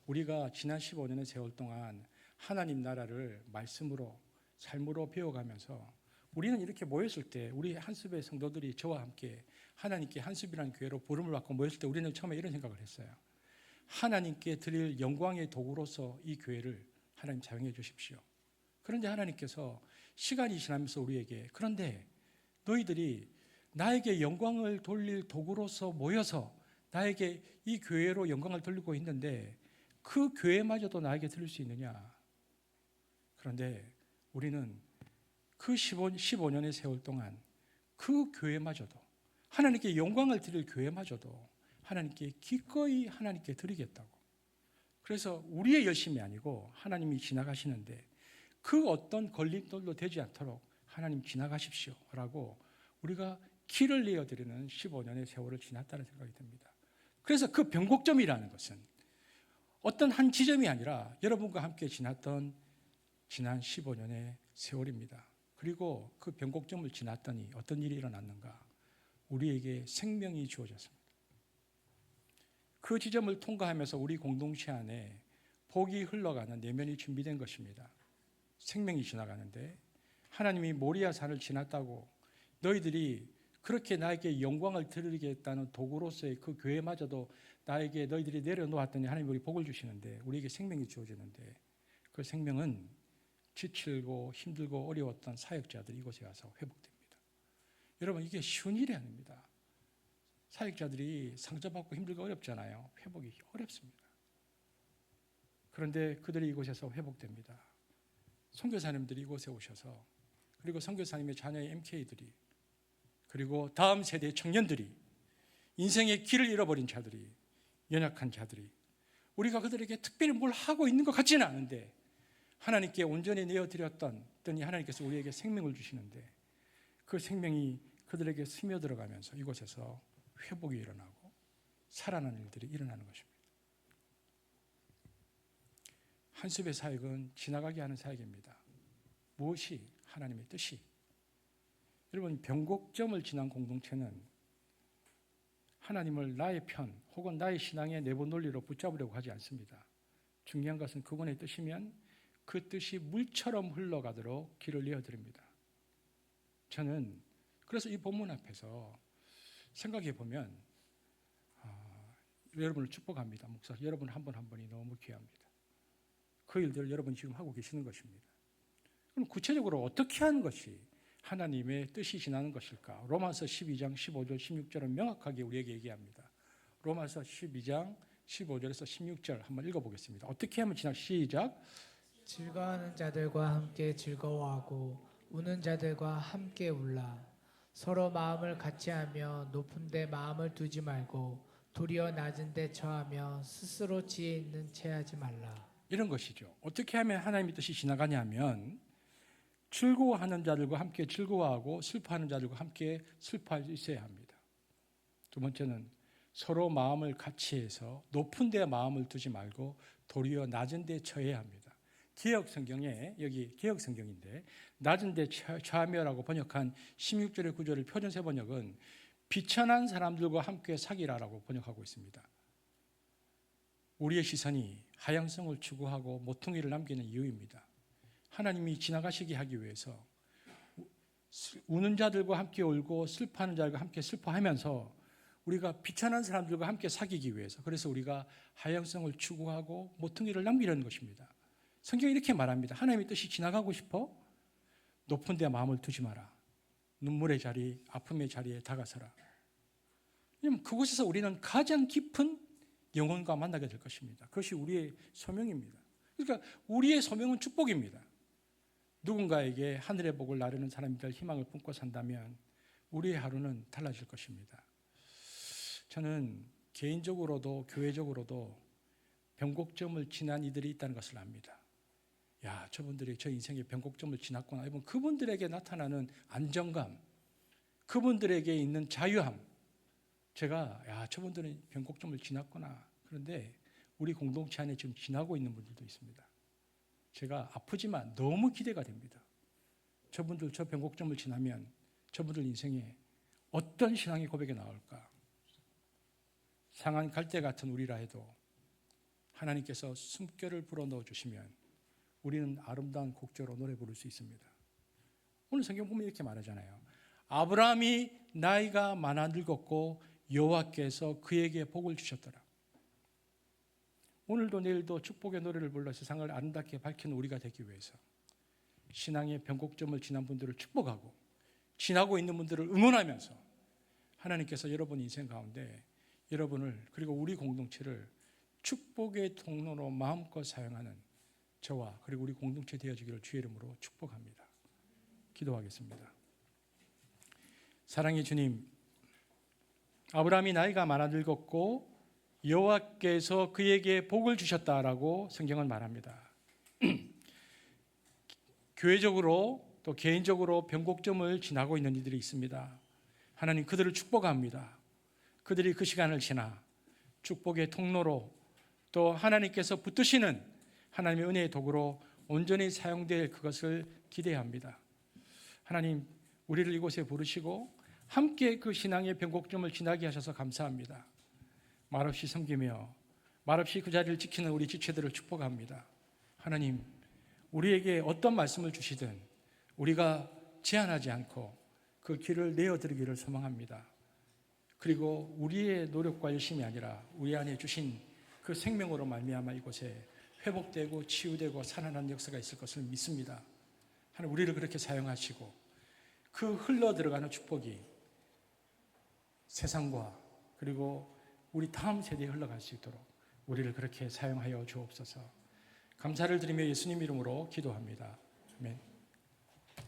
우리가 지난 15년의 세월 동안 하나님 나라를 말씀으로 삶으로 배워가면서 우리는 이렇게 모였을 때 우리 한숲의 성도들이 저와 함께 하나님께 한숲이라는 교회로 부름을 받고 모였을 때 우리는 처음에 이런 생각을 했어요. 하나님께 드릴 영광의 도구로서 이 교회를 하나님 사용해 주십시오. 그런데 하나님께서 시간이 지나면서 우리에게 그런데 너희들이 나에게 영광을 돌릴 도구로서 모여서 나에게 이 교회로 영광을 돌리고 있는데 그 교회마저도 나에게 드릴 수 있느냐. 그런데 우리는 그 15년의 세월 동안 그 교회마저도 하나님께 영광을 드릴 교회마저도 하나님께 기꺼이 하나님께 드리겠다고. 그래서 우리의 열심이 아니고 하나님이 지나가시는데 그 어떤 걸림돌도 되지 않도록 하나님 지나가십시오 라고 우리가 길을 내어드리는 15년의 세월을 지났다는 생각이 듭니다. 그래서 그 변곡점이라는 것은 어떤 한 지점이 아니라 여러분과 함께 지났던 지난 15년의 세월입니다. 그리고 그 변곡점을 지났더니 어떤 일이 일어났는가? 우리에게 생명이 주어졌습니다. 그 지점을 통과하면서 우리 공동체 안에 복이 흘러가는 내면이 준비된 것입니다. 생명이 지나가는데 하나님이 모리아산을 지났다고 너희들이 그렇게 나에게 영광을 드리겠다는 도구로서의 그 교회마저도 나에게 너희들이 내려놓았더니 하나님이 우리 복을 주시는데 우리에게 생명이 주어지는데 그 생명은 지치고 힘들고 어려웠던 사역자들이 이곳에 와서 회복됩니다. 여러분, 이게 쉬운 일이 아닙니다. 사역자들이 상처받고 힘들고 어렵잖아요. 회복이 어렵습니다. 그런데 그들이 이곳에서 회복됩니다. 선교사님들이 이곳에 오셔서, 그리고 선교사님의 자녀의 MK들이, 그리고 다음 세대의 청년들이, 인생의 길을 잃어버린 자들이, 연약한 자들이, 우리가 그들에게 특별히 뭘 하고 있는 것 같지는 않은데 하나님께 온전히 내어드렸더니 하나님께서 우리에게 생명을 주시는데, 그 생명이 그들에게 스며들어가면서 이곳에서 회복이 일어나고 살아나는 일들이 일어나는 것입니다. 한숲의 사역은 지나가게 하는 사역입니다. 무엇이? 하나님의 뜻이. 여러분, 변곡점을 지난 공동체는 하나님을 나의 편 혹은 나의 신앙의 내부 논리로 붙잡으려고 하지 않습니다. 중요한 것은 그분의 뜻이면 그 뜻이 물처럼 흘러가도록 길을 내어드립니다. 저는 그래서 이 본문 앞에서 생각해 보면 여러분을 축복합니다. 목사, 여러분 한 분 한 분이 너무 귀합니다. 그 일들을 여러분이 지금 하고 계시는 것입니다. 그럼 구체적으로 어떻게 하는 것이 하나님의 뜻이 지나는 것일까? 로마서 12장 15절 16절은 명확하게 우리에게 얘기합니다. 로마서 12장 15절에서 16절 한번 읽어보겠습니다. 어떻게 하면 지나? 시작. 즐거워하는 자들과 함께 즐거워하고 우는 자들과 함께 울라. 서로 마음을 같이하며 높은 데 마음을 두지 말고 도리어 낮은 데 처하며 스스로 지혜 있는 채 하지 말라. 이런 것이죠. 어떻게 하면 하나님의 뜻이 지나가냐면 즐거워하는 자들과 함께 즐거워하고 슬퍼하는 자들과 함께 슬퍼할 수 있어야 합니다. 두 번째는 서로 마음을 같이해서 높은 데 마음을 두지 말고 도리어 낮은 데 처해야 합니다. 개역 성경에, 여기 개역 성경인데 낮은 데 처하며라고 번역한 16절의 구절을 표준세 번역은 비천한 사람들과 함께 사귀라라고 번역하고 있습니다. 우리의 시선이 하향성을 추구하고 모퉁이를 남기는 이유입니다. 하나님이 지나가시게 하기 위해서 우는 자들과 함께 울고 슬퍼하는 자들과 함께 슬퍼하면서 우리가 비천한 사람들과 함께 사귀기 위해서, 그래서 우리가 하향성을 추구하고 모퉁이를 남기려는 것입니다. 성경이 이렇게 말합니다. 하나님의 뜻이 지나가고 싶어? 높은 데 마음을 두지 마라. 눈물의 자리, 아픔의 자리에 다가서라. 왜냐하면 그곳에서 우리는 가장 깊은 영혼과 만나게 될 것입니다. 그것이 우리의 소명입니다. 그러니까 우리의 소명은 축복입니다. 누군가에게 하늘의 복을 나르는 사람이 될 희망을 품고 산다면 우리의 하루는 달라질 것입니다. 저는 개인적으로도 교회적으로도 변곡점을 지난 이들이 있다는 것을 압니다. 야, 저분들이 저 인생의 변곡점을 지났구나. 이번 그분들에게 나타나는 안정감, 그분들에게 있는 자유함, 제가 저분들은 변곡점을 지났구나. 그런데 우리 공동체 안에 지금 지나고 있는 분들도 있습니다. 제가 아프지만 너무 기대가 됩니다. 저분들 저 변곡점을 지나면 저분들 인생에 어떤 신앙의 고백이 나올까? 상한 갈대 같은 우리라 해도 하나님께서 숨결을 불어넣어 주시면 우리는 아름다운 곡조로 노래 부를 수 있습니다. 오늘 성경 보면 이렇게 말하잖아요. 아브라함이 나이가 많아 늙었고 여호와께서 그에게 복을 주셨더라. 오늘도 내일도 축복의 노래를 불러 세상을 아름답게 밝히는 우리가 되기 위해서 신앙의 변곡점을 지난 분들을 축복하고 지나고 있는 분들을 응원하면서 하나님께서 여러분 인생 가운데 여러분을, 그리고 우리 공동체를 축복의 통로로 마음껏 사용하는 저와 그리고 우리 공동체 되어지기를 주의 이름으로 축복합니다. 기도하겠습니다. 사랑의 주님, 아브라함이 나이가 많아 늙었고 여호와께서 그에게 복을 주셨다라고 성경은 말합니다. 교회적으로 또 개인적으로 변곡점을 지나고 있는 이들이 있습니다. 하나님, 그들을 축복합니다. 그들이 그 시간을 지나 축복의 통로로 또 하나님께서 붙드시는 하나님의 은혜의 도구로 온전히 사용될 그것을 기대합니다. 하나님, 우리를 이곳에 부르시고 함께 그 신앙의 변곡점을 지나게 하셔서 감사합니다. 말없이 섬기며 말없이 그 자리를 지키는 우리 지체들을 축복합니다. 하나님, 우리에게 어떤 말씀을 주시든 우리가 제한하지 않고 그 길을 내어드리기를 소망합니다. 그리고 우리의 노력과 열심이 아니라 우리 안에 주신 그 생명으로 말미암아 이곳에 회복되고 치유되고 살아나는 역사가 있을 것을 믿습니다. 하나님 우리를 그렇게 사용하시고 그 흘러 들어가는 축복이 세상과 그리고 우리 다음 세대에 흘러갈 수 있도록 우리를 그렇게 사용하여 주옵소서. 감사를 드리며 예수님 이름으로 기도합니다.